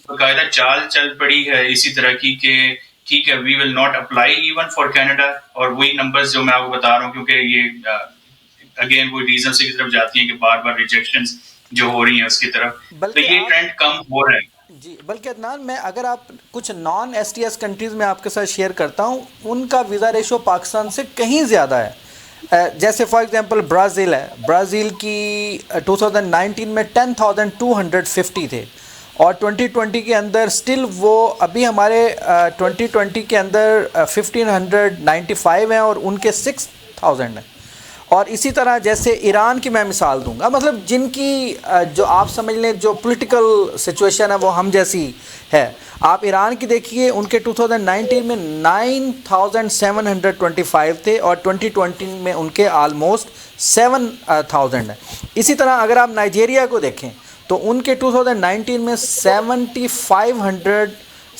باقاعدہ چال چل پڑی ہے اسی طرح کی کہ ٹھیک ہے we will not apply even for Canada. اور وہی نمبرز جو میں آپ کو بتا رہا ہوں کیونکہ یہ اگین وہ ریزنس کی طرف جاتی ہیں کہ بار بار ریجیکشنز جو ہو رہی ہیں اس کی طرف, تو یہ ٹرینڈ کم ہو رہا ہے. جی بلکہ عدنان میں اگر آپ کچھ naan S T S countries میں آپ کے ساتھ شیئر کرتا ہوں, ان کا ویزا ریشو پاکستان سے کہیں زیادہ ہے. جیسے فار ایگزامپل برازیل ہے, برازیل کی 2019 میں 10,250 تھے اور 2020 کے اندر سٹل وہ ابھی ہمارے 2020 کے اندر 1,595 ہیں اور ان کے 6,000 ہیں. اور اسی طرح جیسے ایران کی میں مثال دوں گا, مطلب جن کی جو آپ سمجھ لیں جو پولیٹیکل سچویشن ہے وہ ہم جیسی ہے. آپ ایران کی دیکھیے, ان کے 2019 میں 9,725 تھے اور 2020 میں ان کے آلموسٹ 7,000 ہیں. اسی طرح اگر آپ نائجیریا کو دیکھیں تو ان کے 2019 میں 7,500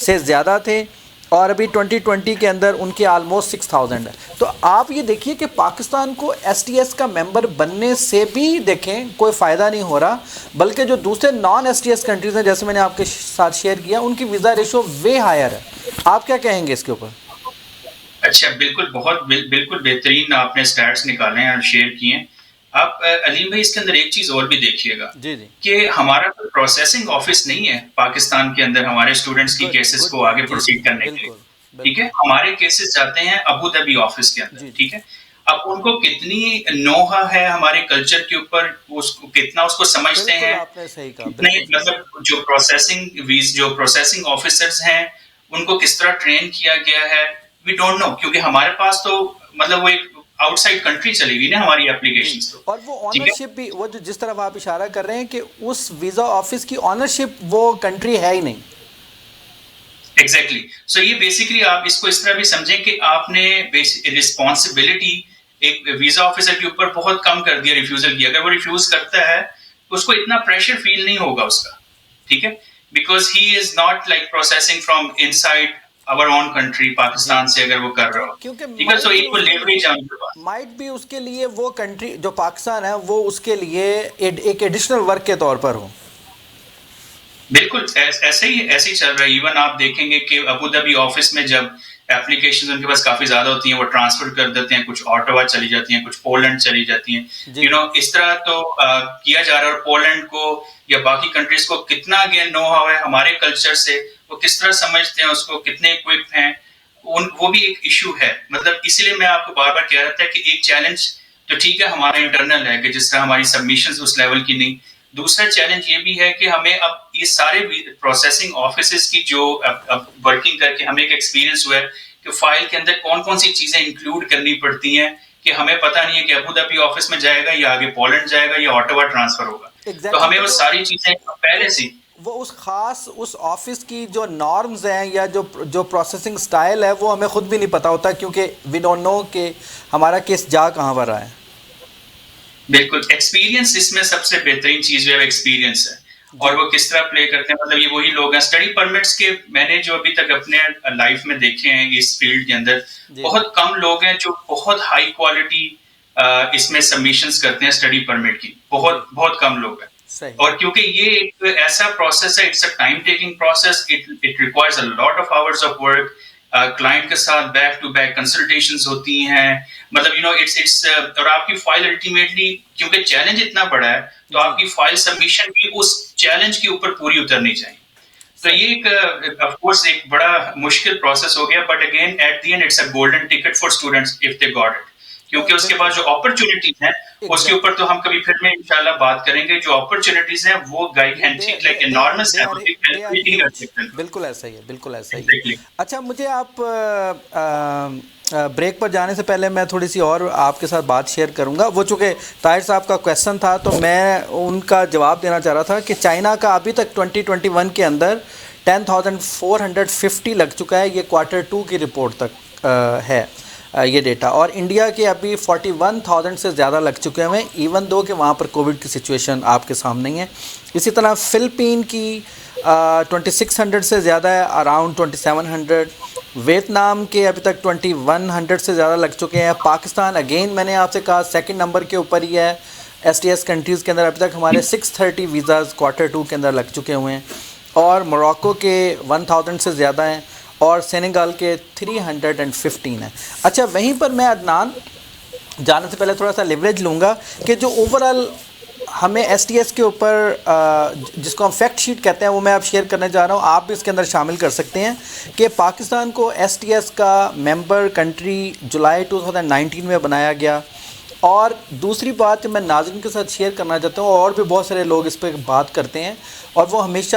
سے زیادہ تھے اور ابھی 2020 کے اندر ان کے آلموسٹ 6,000 ہے. تو آپ یہ دیکھیے کہ پاکستان کو ایس ٹی ایس کا ممبر بننے سے بھی دیکھیں کوئی فائدہ نہیں ہو رہا, بلکہ جو دوسرے naan S T S countries ہیں جیسے میں نے آپ کے ساتھ شیئر کیا, ان کی ویزا ریشو وے ہائر ہے. آپ کیا کہیں گے اس کے اوپر؟ اچھا بالکل, بہت بالکل بہترین آپ نے اسٹیٹس نکالے ہیں اور شیئر کیے ہیں. آپ علیم بھائی اس کے اندر ایک چیز اور بھی دیکھیے گا کہ ہمارا کوئی پروسیسنگ آفس نہیں ہے پاکستان کے اندر ہمارے اسٹوڈنٹس کی کیسز کو آگے پروسیڈ کرنے کے لیے. ٹھیک ہے, ہمارے کیسز جاتے ہیں ابو دھابی آفس کے اندر. ٹھیک ہے, اب ان کو کتنی نوحہ ہے ہمارے کلچر کے اوپر, کتنا اس کو سمجھتے ہیں, کتنے مطلب جو پروسیسنگ آفیسرز ہیں ان کو کس طرح ٹرین کیا گیا ہے, وی ڈونٹ نو. کیونکہ ہمارے پاس تو مطلب وہ ایک آؤٹ سائڈ کنٹری چلے گی نا ہماری اپلیکیشنز. اور وہ آنرشپ بھی, وہ جس طرف آپ اشارہ کر رہے ہیں کہ اس ویزا آفس کی آنرشپ وہ کنٹری ہے ہی نہیں. ایگزیکٹلی. سو یہ بیسکلی آپ اس کو اس طرح بھی سمجھیں کہ آپ نے رسپانسبلٹی ایک ویزا آفیسر کے اوپر بہت کم کر دیا, ریفیوزل کی. اگر وہ ریفیوز کرتا ہے اس کو اتنا پریشر فیل نہیں ہوگا اس کا. ٹھیک ہے, because he is not like processing from in side our own country Pakistan سے اگر وہ کر رہا ہو. ٹھیک ہے, سو ایک لیوریج ہے ان کے پاس. مائٹ بھی اس کے لیے وہ کنٹری جو پاکستان ہے وہ اس کے لیے ایک ایڈیشنل ورک کے طور پر ہو. بالکل ایسے ہی چل رہا ہے. ایون آپ دیکھیں گے کہ ابو دھابی آفس میں جب اپلیکیشنز ان کے پاس کافی زیادہ ہوتی ہیں وہ ٹرانسفر کر دیتے ہیں, کچھ آٹوا چلی جاتی ہیں, کچھ پولینڈ چلی جاتی ہیں. اس طرح تو کیا جا رہا ہے. اور پولینڈ کو یا باقی کنٹریز کو کتنا اگین نو ہاؤ ہے ہمارے کلچر سے, وہ کس طرح سمجھتے ہیں اس کو, کتنے اکوپ ہیں, وہ بھی ایک ایشو ہے. مطلب اسی لیے میں آپ کو بار بار کہہ رہا تھا کہ ایک چیلنج تو ٹھیک ہے ہمارا انٹرنل ہے کہ جس طرح ہماری سبمیشنز اس لیول کی نہیں. دوسرا چیلنج یہ بھی ہے کہ ہمیں اب یہ سارے پروسیسنگ آفیسز کی جو اب ورکنگ کر کے ہمیں ایک ایکسپیرینس ہوا ہے کہ فائل کے اندر کون کون سی چیزیں انکلوڈ کرنی پڑتی ہیں کہ ہمیں پتہ نہیں ہے کہ ابو دھابی آفس میں جائے گا یا آگے پولینڈ جائے گا یا آٹوا ٹرانسفر ہوگا. تو ہمیں وہ ساری چیزیں پہلے سے وہ اس آفس کی جو نارمز ہیں یا جو پروسیسنگ سٹائل ہے وہ ہمیں خود بھی نہیں پتہ ہوتا, کیونکہ وی ڈونٹ نو کہ ہمارا کیس جا کہاں پر رہا ہے. بالکل, ایکسپیرینس اس میں سب سے بہترین چیز جو ہے ایکسپیرینس ہے. اور وہ کس طرح پلے کرتے ہیں, مطلب یہ وہی لوگ ہیں. اسٹڈی پرمٹس کے میں نے جو ابھی تک اپنے لائف میں دیکھے ہیں اس فیلڈ کے اندر, بہت کم لوگ ہیں جو بہت ہائی کوالٹی اس میں سبمیشنز کرتے ہیں اسٹڈی پرمٹ کی. بہت کم لوگ ہیں. اور کیونکہ یہ ایک ایسا پروسیس ہے, it's a time taking process, it requires a lot of hours of work. Client کے ساتھ بیک ٹو بیک کنسلٹیشنز ہوتی ہیں. مطلب اٹس اور آپ کی فائل الٹیمیٹلی کیونکہ چیلنج اتنا بڑا ہے تو آپ کی فائل سبمیشن بھی اس چیلنج کے اوپر پوری اترنی چاہیے. تو یہ ایک آف کورس ایک بڑا مشکل پروسیس ہو گیا, but again at the end it's a golden ticket for students if they got it. کیونکہ اس کے بعد جو اپرچونیٹیز ہیں اس کے اوپر تو ہم کبھی پھر میں انشاءاللہ بات کریں گے. جو اپرچونیٹیز ہیں وہ گائیڈ اینڈ لائک انارمس ہیں. بالکل ایسا ہی ہے, بالکل ایسا ہی ہے. اچھا, مجھے آپ بریک پر جانے سے پہلے میں تھوڑی سی اور آپ کے ساتھ بات شیئر کروں گا. وہ چونکہ طاہر صاحب کا کویسچن تھا تو میں ان کا جواب دینا چاہ رہا تھا کہ چائنا کا ابھی تک 2021 کے اندر 10,450 لگ چکا ہے. یہ Q2 کی رپورٹ تک ہے یہ ڈیٹا. اور انڈیا کے ابھی 41,000 سے زیادہ لگ چکے ہیں, ایون دو کہ وہاں پر کووڈ کی سچویشن آپ کے سامنے ہے. اسی طرح فلپین کی 2,600 سے زیادہ ہے, اراؤنڈ 2,700. ویتنام کے ابھی تک 2,100 سے زیادہ لگ چکے ہیں. پاکستان اگین میں نے آپ سے کہا سیکنڈ نمبر کے اوپر ہی ہے. ایس ٹی ایس کنٹریز کے اندر ابھی تک ہمارے 630 ویزاز Q2 کے اندر لگ چکے ہوئے ہیں. اور موراکو کے 1,000 سے زیادہ ہیں. اور سینیگال کے 315 ہیں. اچھا وہیں پر میں عدنان جانے سے پہلے تھوڑا سا لیوریج لوں گا کہ جو اوور آل ہمیں ایس ٹی ایس کے اوپر جس کو ہم فیکٹ شیٹ کہتے ہیں وہ میں اب شیئر کرنے جا رہا ہوں, آپ بھی اس کے اندر شامل کر سکتے ہیں کہ پاکستان کو ایس ٹی ایس کا ممبر کنٹری جولائی 2019 میں بنایا گیا. اور دوسری بات جو میں ناظرین کے ساتھ شیئر کرنا چاہتا ہوں, اور بھی بہت سارے لوگ اس پہ بات کرتے ہیں اور وہ ہمیشہ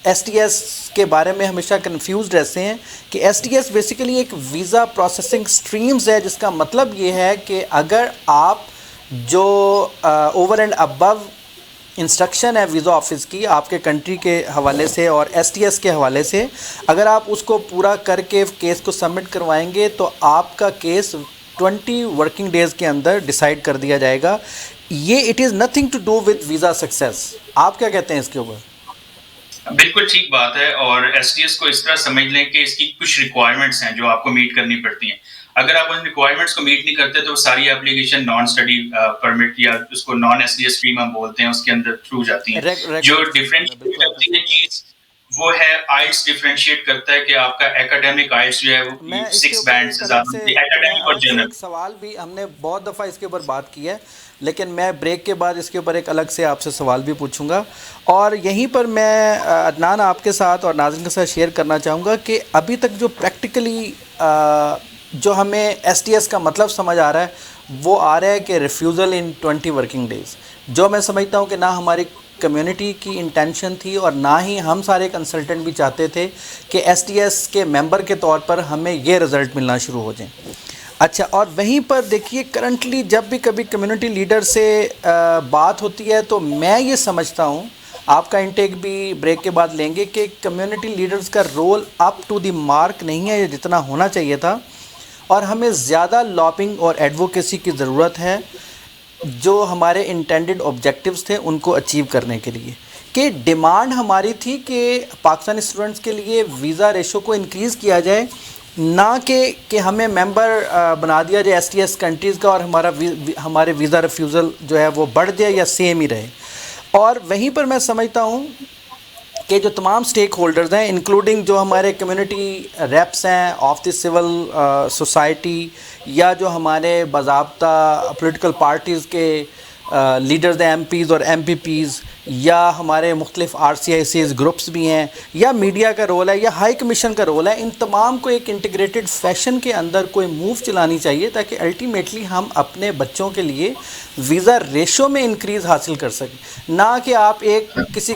ایس ٹی ایس کے بارے میں ہمیشہ کنفیوزڈ رہتے ہیں کہ ایس ٹی ایس بیسیکلی ایک ویزا پروسیسنگ سٹریمز ہے, جس کا مطلب یہ ہے کہ اگر آپ جو اوور اینڈ ابو انسٹرکشن ہے ویزا آفس کی آپ کے کنٹری کے حوالے سے اور ایس ٹی ایس کے حوالے سے, اگر آپ اس کو پورا کر کے کیس کو سبمٹ کروائیں گے تو آپ کا کیس 20 ورکنگ ڈیز کے اندر ڈیسائیڈ کر دیا جائے گا. یہ it is nothing to do with visa success. آپ کیا کہتے ہیں اس کے اوپر؟ بالکل ٹھیک بات ہے, اور ایس ٹی ایس کو اس طرح سمجھ لیں کہ اس کی کچھ ریکوائرمنٹس ہیں جو آپ کو میٹ کرنی پڑتی ہیں. اگر آپ ان ریکوائرمنٹس کو میٹ نہیں کرتے تو ساری اپلیکیشن نان اسٹڈی پرمٹ یا اس کو naan S D S stream ہم بولتے ہیں اس کے اندر تھرو جاتی ہیں. جو ڈفرینشیٹ کرتی ہے چیز وہ ہے آئلٹس ڈفرینشیٹ کرتا ہے کہ آپ کا ایکیڈیمک آئلٹس جو ہے وہ 6 بینڈ سے زیادہ ایکیڈیمک اور جنرل. ایک سوال بھی ہم نے بہت دفعہ اس کے اوپر بات کی ہے, لیکن میں بریک کے بعد اس کے اوپر ایک الگ سے آپ سے سوال بھی پوچھوں گا. اور یہیں پر میں عدنان آپ کے ساتھ اور ناظرین کے ساتھ شیئر کرنا چاہوں گا کہ ابھی تک جو پریکٹیکلی جو ہمیں ایس ٹی ایس کا مطلب سمجھ آ رہا ہے وہ آ رہا ہے کہ ریفیوزل ان 20 ورکنگ ڈیز, جو میں سمجھتا ہوں کہ نہ ہماری کمیونٹی کی انٹینشن تھی اور نہ ہی ہم سارے کنسلٹنٹ بھی چاہتے تھے کہ ایس ٹی ایس کے ممبر کے طور پر ہمیں یہ رزلٹ ملنا شروع ہو جائیں. اچھا, اور وہیں پر دیکھیے کرنٹلی جب بھی کبھی کمیونٹی لیڈر سے بات ہوتی ہے تو میں یہ سمجھتا ہوں, آپ کا انٹیک بھی بریک کے بعد لیں گے, کہ کمیونٹی لیڈرز کا role up to the mark نہیں ہے جتنا ہونا چاہیے تھا, اور ہمیں زیادہ لابنگ اور ایڈوکیسی کی ضرورت ہے جو ہمارے انٹینڈڈ آبجیکٹیوز تھے ان کو اچیو کرنے کے لیے. کہ ڈیمانڈ ہماری تھی کہ پاکستانی اسٹوڈنٹس کے لیے ویزا ریشو کو انکریز کیا جائے, نہ کہ ہمیں ممبر بنا دیا جائے ایس ٹی ایس کنٹریز کا اور ہمارے ویزا ریفیوزل جو ہے وہ بڑھ جائے یا سیم ہی رہے. اور وہیں پر میں سمجھتا ہوں کہ جو تمام سٹیک ہولڈرز ہیں انکلوڈنگ جو ہمارے کمیونٹی ریپس ہیں آف دی سول سوسائٹی, یا جو ہمارے باضابطہ پولیٹیکل پارٹیز کے لیڈرز ہیں, ایم پیز اور ایم پی پیز, یا ہمارے مختلف آر سی آئی سیز گروپس بھی ہیں, یا میڈیا کا رول ہے, یا ہائی کمیشن کا رول ہے, ان تمام کو ایک انٹیگریٹڈ فیشن کے اندر کوئی موو چلانی چاہیے تاکہ الٹیمیٹلی ہم اپنے بچوں کے لیے ویزا ریشو میں انکریز حاصل کر سکیں, نہ کہ آپ ایک کسی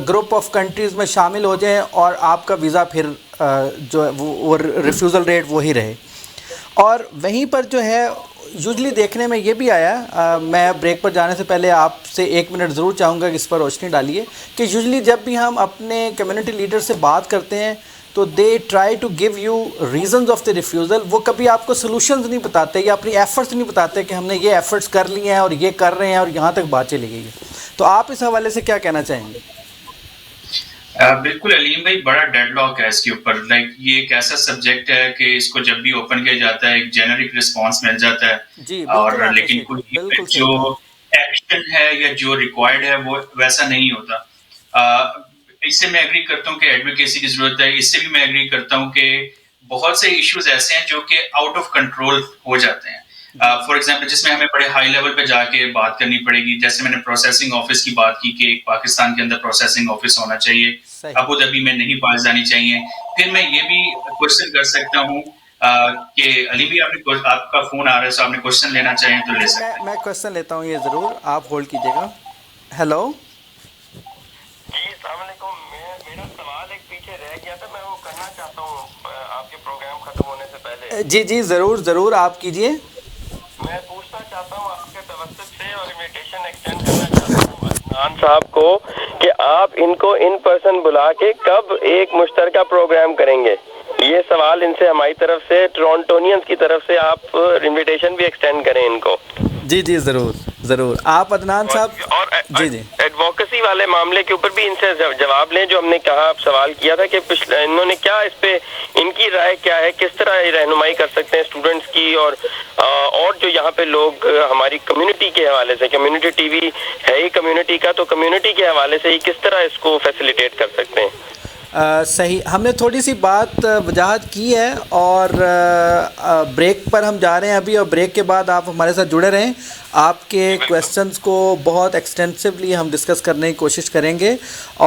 گروپ آف کنٹریز میں شامل ہو جائیں اور آپ کا ویزا پھر جو ہے وہ ریفیوزل ریٹ وہی رہے. اور وہیں پر جو ہے یوزلی دیکھنے میں یہ بھی آیا, میں بریک پر جانے سے پہلے آپ سے 1 منٹ ضرور چاہوں گا کہ اس پر روشنی ڈالیے, کہ یوزلی جب بھی ہم اپنے کمیونٹی لیڈر سے بات کرتے ہیں تو they try to give you reasons of the refusal. وہ کبھی آپ کو سلوشنز نہیں بتاتے یا اپنی ایفرٹس نہیں بتاتے کہ ہم نے یہ ایفرٹس کر لی ہیں اور یہ کر رہے ہیں اور یہاں تک بات چلی گئی ہے. تو آپ اس حوالے سے کیا کہنا چاہیں گے؟ بالکل علیم بھائی, بڑا ڈیڈ لاک ہے اس کے اوپر. لائک یہ ایک ایسا سبجیکٹ ہے کہ اس کو جب بھی اوپن کیا جاتا ہے ایک جینرک رسپانس مل جاتا ہے, اور لیکن کوئی جو ایکشن ہے یا جو ریکوائرڈ ہے وہ ویسا نہیں ہوتا. اس سے میں ایگری کرتا ہوں کہ ایڈوکیسی کی ضرورت ہے. اس سے بھی میں ایگری کرتا ہوں کہ بہت سے ایشوز ایسے ہیں جو کہ آؤٹ آف کنٹرول ہو جاتے ہیں. فار ایگزامپل جس میں ہمیں بڑے ہائی لیول پہ جا کے بات کرنی پڑے گی, جیسے میں نے پروسیسنگ آفس کی بات کی کہ ایک پاکستان کے اندر پروسیسنگ آفس ہونا چاہیے, ابو دھابی میں نہیں پاس جانی چاہیے. پھر میں یہ بھی کوشچن کر سکتا ہوں کہ علی بھی آپ کا فون آ رہا ہے, سو آپ نے کوشچن لینا چاہیں تو لے سکتے ہیں. میں کوشچن لیتا ہوں, یہ ضرور آپ ہولڈ کیجیے گا. ہیلو جی السلام علیکم. میرا سوال ایک پیچھے رہ گیا تھا, میں وہ کرنا چاہتا ہوں آپ کے پروگرام ختم ہونے سے پہلے. جی ضرور آپ کیجیے. میں پوچھنا چاہتا ہوں آپ کے توسط سے اور انویٹیشن ایکسٹینڈ کرنا چاہتا ہوں عدنان صاحب کو کہ آپ ان کو ان پرسن بلا کے کب ایک مشترکہ پروگرام کریں گے. یہ سوال ان سے ہماری طرف سے, ٹورانٹونینز کی طرف سے, آپ انویٹیشن بھی ایکسٹینڈ کریں ان کو. جی ضرور آپ عدنان صاحب. اور جی ایڈوکیسی والے معاملے کے اوپر بھی ان سے جواب لیں, جو ہم نے کہا سوال کیا تھا کہ انہوں نے کیا اس پہ ان کی رائے کیا ہے, کس طرح رہنمائی کر سکتے ہیں اسٹوڈنٹس کی, اور جو یہاں پہ لوگ ہماری کمیونٹی کے حوالے سے, کمیونٹی ٹی وی ہے ہی کمیونٹی کا, تو کمیونٹی کے حوالے سے ہی کس طرح اس کو فیسیلیٹیٹ کر سکتے ہیں. صحیح، ہم نے تھوڑی سی بات وضاحت کی ہے، اور بریک پر ہم جا رہے ہیں ابھی، اور بریک کے بعد آپ ہمارے ساتھ جڑے رہیں. آپ کے کویسچنز کو بہت ایکسٹینسولی ہم ڈسکس کرنے کی کوشش کریں گے.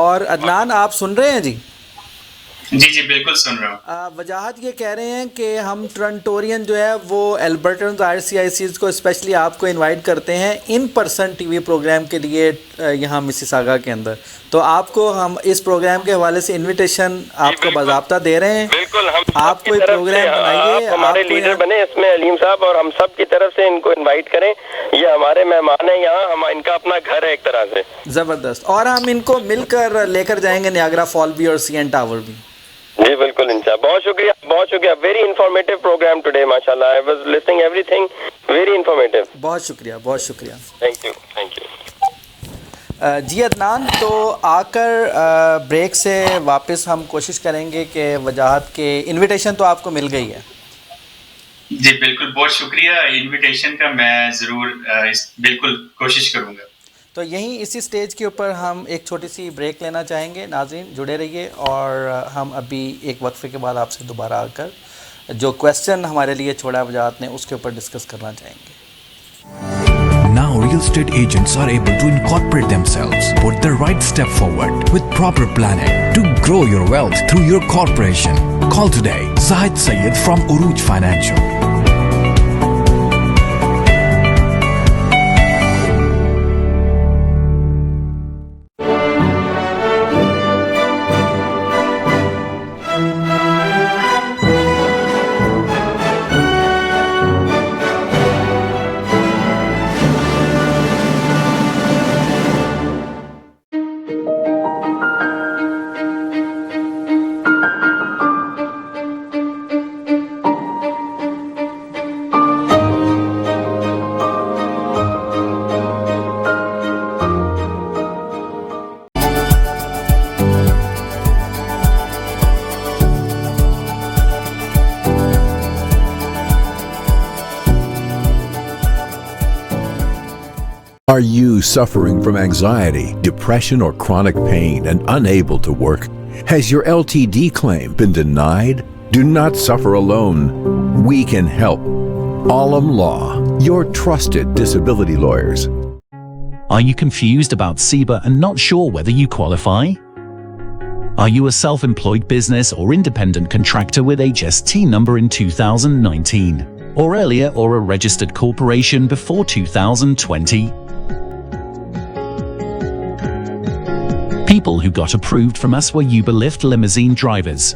اور عدنان، آپ سن رہے ہیں جی؟ جی بالکل سن رہا ہوں. وجاہت یہ کہہ رہے ہیں کہ ہم ٹورنٹورین جو ہے وہ البرٹنز RCICs کو اسپیشلی آپ کو انوائٹ کرتے ہیں in person T V program کے لیے یہاں مسیساگا کے اندر. تو آپ کو ہم اس پروگرام کے حوالے سے انویٹیشن آپ کو باضابطہ دے رہے ہیں. بالکل، ہم آپ کوئی پروگرام بنائیے، ہمارے لیڈر بنے اس میں علیم صاحب، اور ہم سب کی طرف سے ان کو انوائٹ کریں. یہ ہمارے مہمان ہیں یہاں، ہم ان کا اپنا گھر ہے ایک طرح سے. زبردست. اور ہم ان کو مل کر لے کر جائیں گے نیاگرا فال بھی اور CN ٹاور بھی. جی بالکل انشاءاللہ. بہت شکریہ، بہت شکریہ. ویری انفارمیٹیو پروگرام ٹوڈے، ماشاءاللہ. I was listening everything, very informative. بہت شکریہ، بہت شکریہ. Thank you, thank you. Ji Adnan, تو آ کر بریک سے واپس ہم کوشش کریں گے کہ وجاہت کے انویٹیشن تو آپ کو مل گئی ہے. جی بالکل، بہت شکریہ انویٹیشن کا. میں ضرور بالکل کوشش کروں گا. تو یہیں اسی سٹیج کے اوپر ہم ایک چھوٹی سی بریک لینا چاہیں گے. ناظرین جڑے رہیے، اور ہم ابھی ایک وقفے کے بعد آپ سے دوبارہ آ کر جو کویسچن ہمارے لیے چھوڑا وجاہت نے اس کے اوپر ڈسکس کرنا چاہیں گے. Now real estate agents are able to incorporate themselves, put the right step forward with proper planning to grow your wealth through your corporation. Call today Zahid Sayyed from Uruj Financial. Are you suffering from anxiety, depression, or chronic pain and unable to work? Has your LTD claim been denied? Do not suffer alone. We can help. Alam Law, your trusted disability lawyers. Are you confused about CEBA and not sure whether you qualify? Are you a self-employed business or independent contractor with HST number in 2019 or earlier, or a registered corporation before 2020? People who got approved from us were Uber, Lyft, limousine drivers,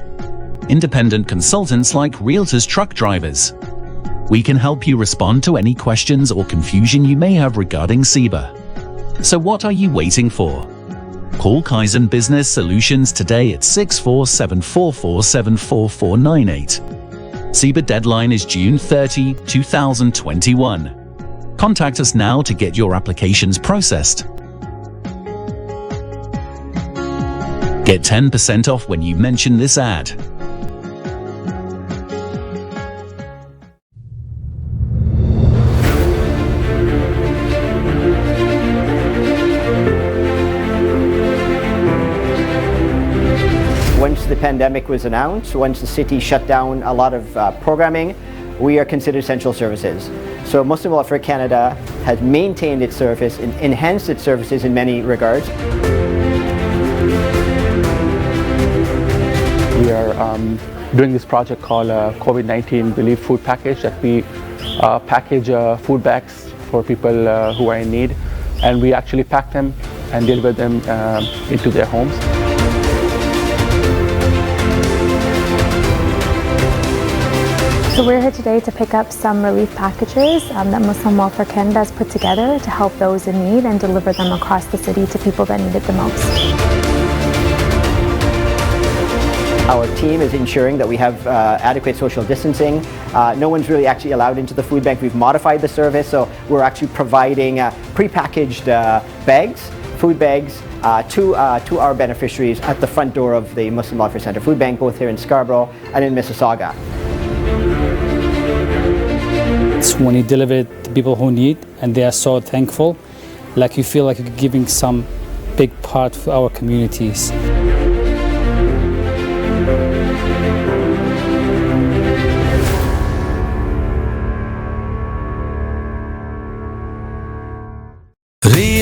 independent consultants like realtors, truck drivers. We can help you respond to any questions or confusion you may have regarding CEBA. So what are you waiting for? Call Kaizen Business Solutions today at 6474474498. CEBA deadline is June 30, 2021. Contact us now to get your applications processed. Get 10% off when you mention this ad. Once the pandemic was announced, once the city shut down a lot of programming, we are considered essential services. So Muslim Welfare Canada has maintained its service and enhanced its services in many regards. We are doing this project called COVID-19 Relief Food Package, that we package food bags for people who are in need, and we actually pack them and deliver them into their homes. So we're here today to pick up some relief packages that Muslim Welfare Canada has put together to help those in need and deliver them across the city to people that need it the most. Our team is ensuring that we have adequate social distancing. No one's really actually allowed into the food bank. We've modified the service, so we're actually providing pre-packaged bags, food bags, to our beneficiaries at the front door of the Muslim Welfare Centre Food Bank, both here in Scarborough and in Mississauga. It's when you deliver it to people who need, and they are so thankful, like you feel like you're giving some big part for our communities.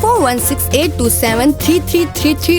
4168273333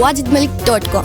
wajidmalik.com।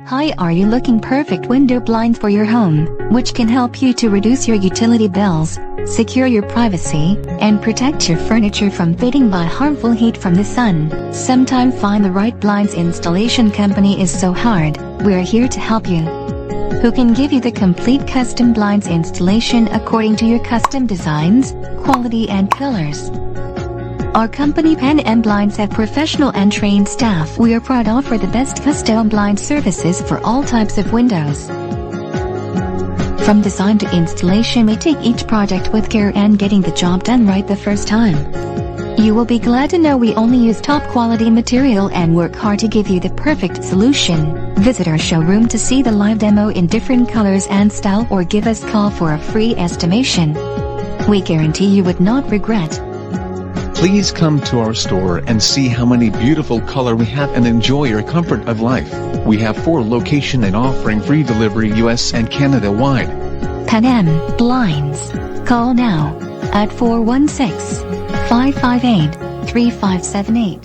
Hi, are you looking perfect window blinds for your home, which can help you to reduce your utility bills, secure your privacy, and protect your furniture from fading by harmful heat from the sun? Sometimes find the right blinds installation company is so hard. We are here to help you. Who can give you the complete custom blinds installation according to your custom designs, quality and colors. Our company Pen & Blinds have professional and trained staff. We are proud to offer the best custom blind services for all types of windows. From design to installation, we take each project with care and getting the job done right the first time. You will be glad to know we only use top quality material and work hard to give you the perfect solution. Visit our showroom to see the live demo in different colors and style, or give us a call for a free estimation. We guarantee you would not regret. Please come to our store and see how many beautiful color we have and enjoy your comfort of life. We have 4 locations and offering free delivery US and Canada wide. Pen & Blinds. Call now at 416-558-3578.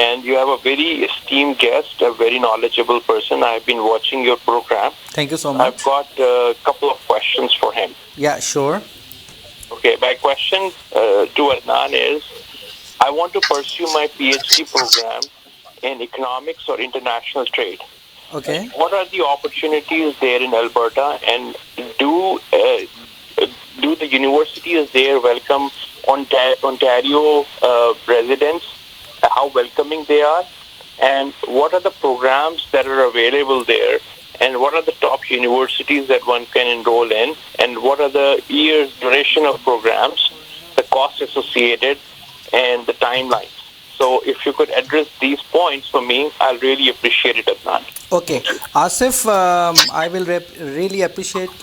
And you have a very esteemed guest, a very knowledgeable person. I have been watching your program. Thank you so much. I've got a couple of questions for him. Yeah, sure. Okay, my question to Adnan is, I want to pursue my PhD program in economics or international trade. Okay. What are the opportunities there in Alberta, and do the universities there welcome Ontario residents? How welcoming they are, and what are the programs that are available there, and what are the top universities that one can enroll in, and what are the years duration of programs, the costs associated, and the timelines. So if you could address these points for me, I'll really appreciate it, Adnan. Okay, Asif, I will really appreciate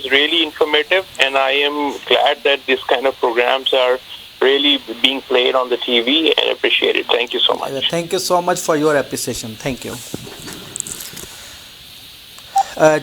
is really informative, and I am glad that this kind of programs are really being played on the TV, and appreciate it. Thank you so much. Thank you so much for your appreciation. Thank you.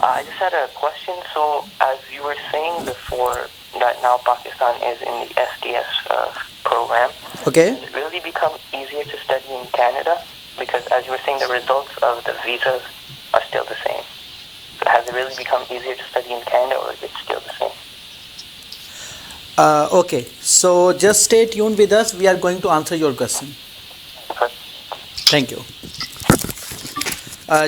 I just had a question. So, as you were saying before, that now Pakistan is in the SDS program. Okay. Has it really become easier to study in Canada? Because as you were saying, the results of the visas are still the same. So has it really become easier to study in Canada, or is it still the same? Okay. So just stay tuned with us. We are going to answer your question. Okay. Thank you.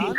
think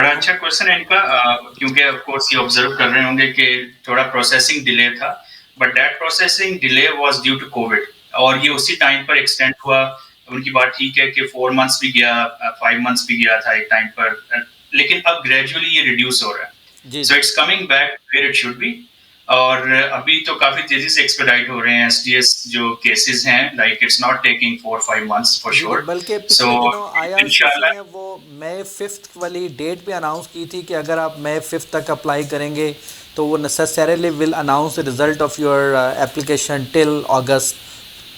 بڑا اچھا question ہے ان کا، کیونکہ of course یہ observe کر رہے ہوں گے کہ تھوڑا پروسیسنگ ڈیلے تھا، but that processing delay was due to covid, اور یہ اسی ٹائم پر ایکسٹینڈ ہوا. ان کی بات ٹھیک ہے کہ 4 months بھی گیا، 5 months بھی گیا تھا ایک ٹائم پر، لیکن اب گریجولی یہ ریڈیوس ہو رہا ہے. So it's coming back where it should be. اور ابھی تو کافی تیزی سے ایکسپیڈائٹ ہو رہے ہیں ایس ڈی ایس جو کیسز ہیں، like it's not taking 4-5 months for sure. بلکہ پچھلے دنوں IRCC نے وہ May 5th والی ڈیٹ بھی اناؤنس کی تھی کہ اگر آپ May 5th تک اپلائی کریں گے تو وہ necessarily will announce the result of your application till August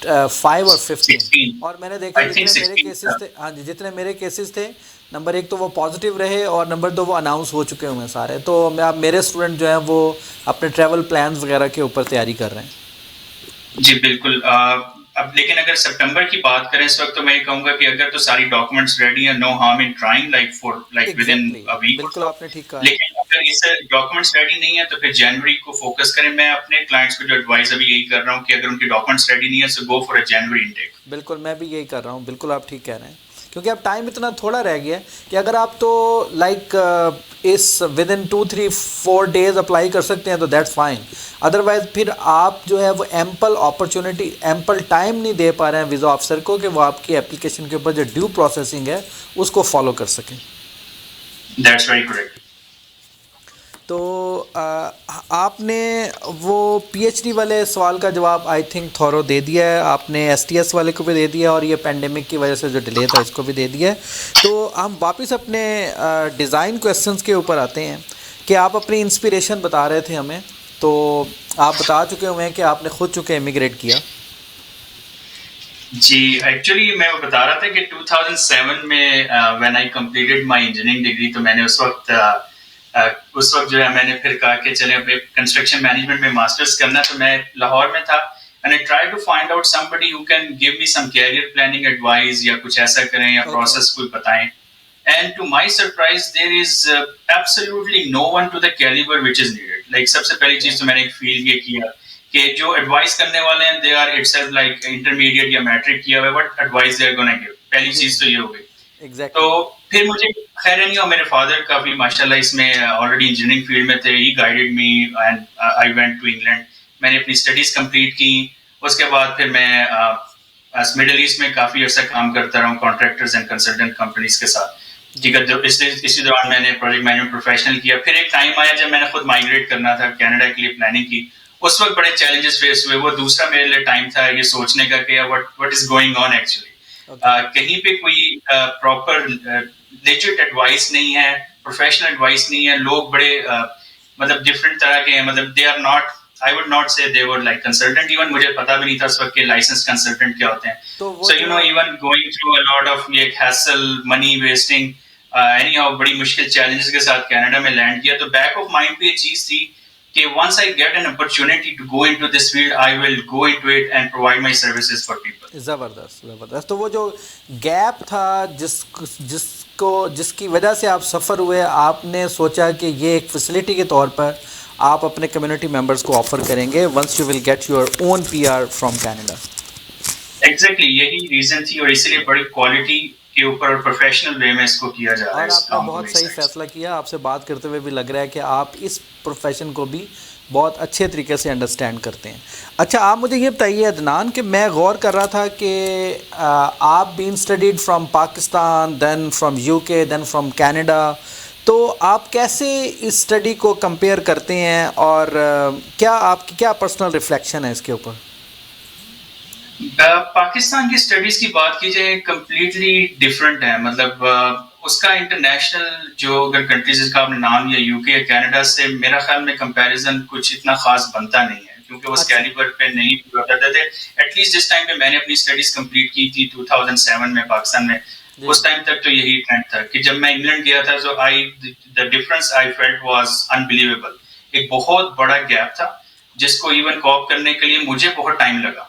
5 اور 15. اور میں نے دیکھا جتنے میرے کیسز تھے، ہاں جی، جتنے میرے کیسز تھے، نمبر 1 تو وہ پازیٹیو رہے، اور نمبر 2 وہ اناؤنس ہو چکے ہوئے ہیں سارے. تو اب میرے اسٹوڈنٹ جو ہیں وہ اپنے ٹریول پلانز وغیرہ کے اوپر تیاری کر رہے ہیں. جی بالکل. اب لیکن اگر سپٹمبر کی بات کریں اس وقت، تو میں یہ کہوں گا کہ اگر تو ساری ڈاکومنٹس ریڈی ہیں، no harm in trying like within a week. بالکل آپ نے ٹھیک کہا. لیکن اگر اس ڈاکومنٹس ریڈی نہیں ہے تو پھر جنوری کو فوکس کریں. میں اپنے کلائنٹس کو جو ایڈوائز ابھی یہی کر رہا ہوں کہ اگر ان کی ڈاکومنٹس ریڈی نہیں ہے تو go for a January intake. بالکل میں بھی یہی کر رہا ہوں. بالکل آپ ٹھیک کہہ رہے ہیں، کیونکہ اب ٹائم اتنا تھوڑا رہ گیا ہے کہ اگر آپ تو لائک اس ود ان 2-3-4 days اپلائی کر سکتے ہیں تو دیٹس فائن. ادروائز پھر آپ جو ہے وہ ایمپل اپرچونٹی، ایمپل ٹائم نہیں دے پا رہے ہیں ویزا آفیسر کو کہ وہ آپ کی اپلیکیشن کے اوپر جو ڈیو پروسیسنگ ہے اس کو فالو کر سکیں. That's very correct. تو آپ نے وہ PhD والے سوال کا جواب آئی تھنک تھورو دے دیا ہے، آپ نے STS والے کو بھی دے دیا، اور یہ پینڈیمک کی وجہ سے جو ڈیلے تھا اس کو بھی دے دیا ہے. تو ہم واپس اپنے ڈیزائن کویسچنس کے اوپر آتے ہیں کہ آپ اپنی انسپریشن بتا رہے تھے ہمیں. تو آپ بتا چکے ہوئے ہیں کہ آپ نے خود چونکہ امیگریٹ کیا. جی ایکچولی میں وہ بتا رہا تھا کہ 2007 میں when I completed my engineering degree, تو میں نے اس وقت جو ہے میں نے پھر کہا کہ چلیں کنسٹرکشن مینجمنٹ میں ماسٹرز کرنا. تو میں لاہور میں تھا and I tried to find out somebody who can give me some career planning advice یا کچھ ایسا کریں یا پروسیس کوئی بتائیں. And to my surprise there is absolutely no one to the caliber which is needed. Like سب سے پہلی چیز تو میں نے ایک فیل یہ کیا کہ جو ایڈوائز کرنے والے ہیں they are itself like intermediate یا میٹرک کیا ہوا ہے, what advice they are gonna give. پہلی چیز تو یہ ہو گئی. تو پھر مجھے خیر نہیں ہوا, میرے فادر کافی ماشاء اللہ اس میں آلریڈی انجینئرنگ فیلڈ میں تھے, he guided me and I went to England. میں نے اپنی اسٹڈیز کمپلیٹ کی. اس کے بعد پھر میں مڈل ایسٹ میں کافی عرصہ کام کرتا رہا ہوں کانٹریکٹرز اینڈ کنسلٹنٹ کمپنیز کے ساتھ. ٹھیک ہے, اسی دوران میں نے پروجیکٹ مینجمنٹ پروفیشنل کیا. پھر ایک ٹائم آیا جب میں نے خود مائگریٹ کرنا تھا, کینیڈا کے لیے پلاننگ کی. اس وقت بڑے چیلنجز فیس ہوئے. وہ دوسرا میرے لیے ٹائم تھا یہ سوچنے کا کہ what is going on actually. کہیں پہ کوئی پراپر لیجٹ ایڈوائس نہیں ہے, پروفیشنل ایڈوائس نہیں ہے. لوگ بڑے مطلب ڈفرینٹ طرح کے ہیں, مطلب they are not, I would not say they were like consultant. Even مجھے پتا بھی نہیں تھا اس وقت کہ licensed consultant کیا ہوتے ہیں. So you know even going through a lot of یہ hassle, money wasting, anyhow بڑی مشکل challenges کے ساتھ کینیڈا میں لینڈ کیا. تو بیک آف مائنڈ پہ یہ چیز تھی کہ once I get an opportunity to go into this field, I will go into it and provide my services for people. زبردست زبردست. تو وہ جو گیپ تھا جس کی وجہ سے آپ سفر ہوئے, آپ نے سوچا کہ یہ ایک فیسلٹی کے طور پر آپ اپنے کمیونٹی ممبرس کو آفر کریں گے once you will get your own PR from Canada. Exactly یہی ریزن تھی, اور اسی لیے بڑی کوالٹی کے اوپر اور پروفیشنل وے میں اس کو کیا جا رہا ہے. اور آپ نے بہت صحیح فیصلہ کیا. آپ سے بات کرتے ہوئے بھی لگ رہا ہے کہ آپ اس پروفیشن کو بھی بہت اچھے طریقے سے انڈرسٹینڈ کرتے ہیں. اچھا آپ مجھے یہ بتائیے عدنان کہ میں غور کر رہا تھا کہ آپ been studied from Pakistan, then from UK, then from Canada. تو آپ کیسے اس اسٹڈی کو کمپیئر کرتے ہیں, اور کیا آپ کی کیا پرسنل ریفلیکشن ہے اس کے اوپر؟ پاکستان کی اسٹڈیز کی بات کی جائے کمپلیٹلی ڈفرینٹ ہے. مطلب اس کا انٹرنیشنل جو اگر کنٹریز کا آپ نے نام لیا UK یا کینیڈا سے, میرا خیال میں کمپیریزن کچھ اتنا خاص بنتا نہیں ہے, کیونکہ اس کیلیبر پہ نہیں ہوا کرتے تھے. ایٹ لیسٹ جس ٹائم پہ میں نے اپنی اسٹڈیز کمپلیٹ کی تھی 2007 میں پاکستان میں, اس ٹائم تک تو یہی ٹرینڈ تھا کہ جب میں انگلینڈ گیا تھا تو the difference I felt was unbelievable. ایک بہت بڑا گیپ تھا جس کو ایون کوپ کرنے کے لیے مجھے بہت ٹائم لگا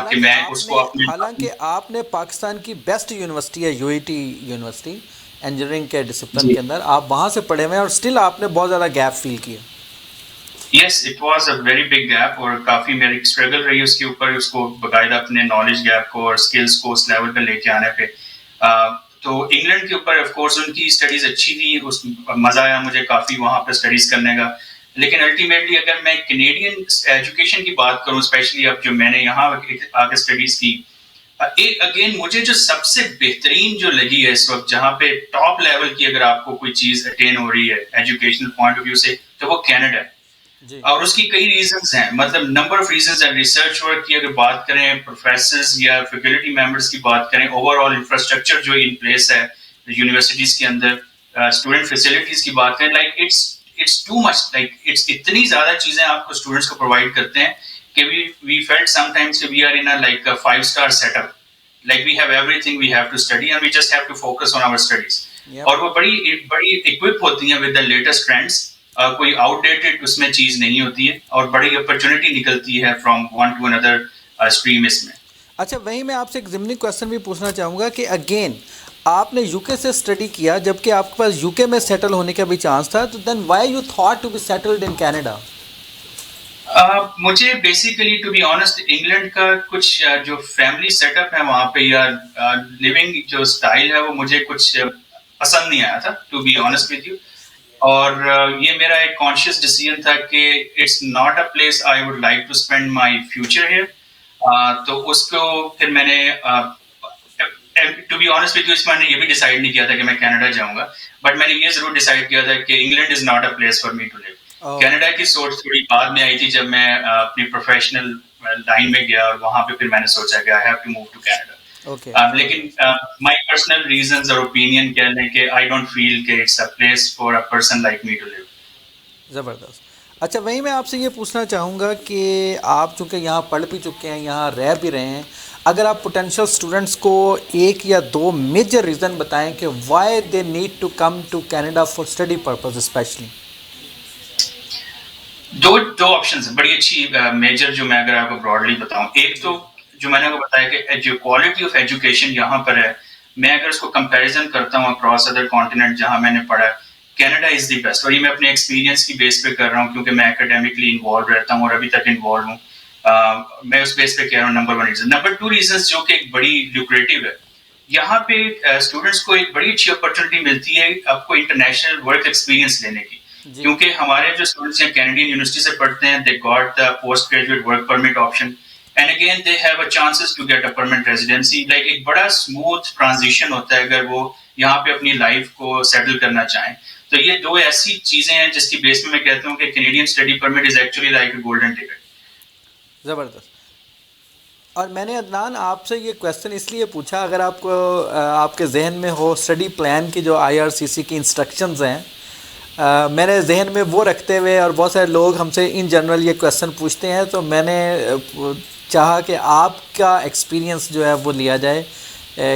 کہ میں اس کو اپنے. حالانکہ آپ نے پاکستان کی بیسٹ یونیورسٹی ہے UAT یونیورسٹی انجینئرنگ کے ڈسپلن کے اندر, آپ وہاں سے پڑھے ہوئے ہیں, اور اسٹل آپ نے بہت زیادہ گیپ فیل کیا. Yes it was a very big gap, اور کافی میری اسٹرگل رہی اس کے اوپر, اس کو باقاعدہ اپنے نالج گیپ کو اور اسکلس کو اس لیول پہ لے کے آنے پہ. تو انگلینڈ کے اوپر آف کورس ان کی اسٹڈیز اچھی تھی, مزہ آیا مجھے کافی وہاں پہ اسٹڈیز کرنے کا. لیکن الٹیمیٹلی اگر میں کینیڈین ایجوکیشن کی بات کروں, اسپیشلی اب جو میں نے یہاں آ کے اسٹڈیز کی, اگین مجھے جو سب سے بہترین جو لگی ہے اس وقت, جہاں پہ ٹاپ لیول کی اگر آپ کو کوئی چیز اٹین ہو رہی ہے ایجوکیشنل پوائنٹ آف ویو سے, تو وہ کینیڈا ہے. اور اس کی کئی ریزنز ہیں, مطلب نمبر آف ریزنز ہیں. ریسرچ ورک کی اگر بات کریں, پروفیسرز یا فیکلٹی ممبرس کی بات کریں, اوور آل انفراسٹرکچر جو ان پلیس ہے یونیورسٹیز کے اندر, اسٹوڈنٹ فیسلٹیز کی بات کریں, like it's too much, like it's اتنی زیادہ چیزیں آپ کو اسٹوڈنٹس کو پرووائڈ کرتے ہیں کہ وی فیلٹ سم ٹائمز کہ we are in like 5-star set up, like we have everything we have to study and we just have to focus on our studies. اور وہ بڑی equip ہوتی ہیں with the latest trends, کوئی out dated اس میں چیز نہیں ہوتی ہے, اور بڑی اپرچونٹی نکلتی ہے from one to another stream اس میں. اچھا, وہیں میں آپ سے ایک ضمنی کویشچن بھی پوچھنا چاہوں گا کہ اگین آپ نے یو کے سے اسٹڈی کیا, جبکہ آپ کے پاس یو کے میں سیٹل ہونے کا بھی چانس تھا, تو then why you thought to be settled in Canada? مجھے basically to be honest England کا کچھ جو فیملی سیٹ اپ ہے وہاں پہ, یا لیونگ جو اسٹائل ہے, وہ مجھے کچھ پسند نہیں آیا تھا to be honest with you. اور یہ میرا ایک کانشیس ڈیسیژن تھا کہ it's not a place I would like to spend my future here. تو اس کو پھر میں نے to be honest with you اس میں نے یہ بھی ڈیسائڈ نہیں کیا تھا کہ میں کینیڈا جاؤں گا, بٹ میں نے یہ ضرور ڈیسائڈ کیا تھا کہ England is not a place for me to live. Canada کی سوچ تھوڑی بعد میں آئی تھی جب میں اپنی پروفیشنل لائن میں گیا, اور وہاں پہ پھر میں نے سوچا کہ I have to move to Canada. لیکن مائی پرسنل ریزنز اور اوپینین کہہ لیں کہ آئی ڈونٹ فیل کہ it's a place for a person like me to live. زبردست. اچھا, وہیں میں آپ سے یہ پوچھنا چاہوں گا کہ آپ چونکہ یہاں پڑھ بھی چکے ہیں, یہاں رہ بھی رہے ہیں, اگر آپ پوٹینشیل اسٹوڈنٹس کو ایک یا دو میجر ریزن بتائیں کہ why they need to come to Canada for study purpose specially. دو آپشنز ہیں بڑی اچھی میجر, جو میں اگر آپ کو براڈلی بتاؤں. ایک تو جو میں نے آپ کو بتایا کہ جو کوالٹی آف ایجوکیشن یہاں پر ہے, میں اگر اس کو کمپیریزن کرتا ہوں اکراس ادر کانٹیننٹ جہاں میں نے پڑھا, کینیڈا از دی بیسٹ. اور یہ میں اپنے ایکسپیرینس کی بیس پہ کر رہا ہوں, کیونکہ میں اکیڈیمکلی انوالو رہتا ہوں اور ابھی تک انوالو ہوں. میں اس بیس پہ کہہ رہا ہوں. Number 1 reason. نمبر 2 ریزنس جو کہ ایک بڑی لوکریٹو ہے, یہاں پہ اسٹوڈنٹس کو ایک بڑی اچھی اپرچونیٹی ملتی ہے آپ کو انٹرنیشنل ورک ایکسپیرینس لینے کی. کیونکہ ہمارے جو اسٹوڈنٹس ہیں کینیڈین یونیورسٹی سے پڑھتے ہیں, they got the post graduate work permit option, and again they have a chances to get a permanent residency. Like ایک بڑا اسموتھ ٹرانزیشن ہوتا ہے اگر وہ یہاں پہ اپنی لائف کو سیٹل کرنا چاہیں. تو یہ دو ایسی چیزیں ہیں جس کی بیس میں کہتا ہوں کہ Canadian study permit is actually like a golden ticket. زبردست. اور میں نے عدنان آپ سے یہ کویشچن اس لیے پوچھا, اگر آپ کو آپ کے ذہن میں ہو اسٹڈی پلان کی جو IRCC کی انسٹرکشنز ہیں, میں نے ذہن میں وہ رکھتے ہوئے, اور بہت سارے لوگ ہم سے ان جنرل یہ کویشچن پوچھتے ہیں, تو میں نے چاہا کہ آپ کا ایکسپیرینس جو ہے وہ لیا جائے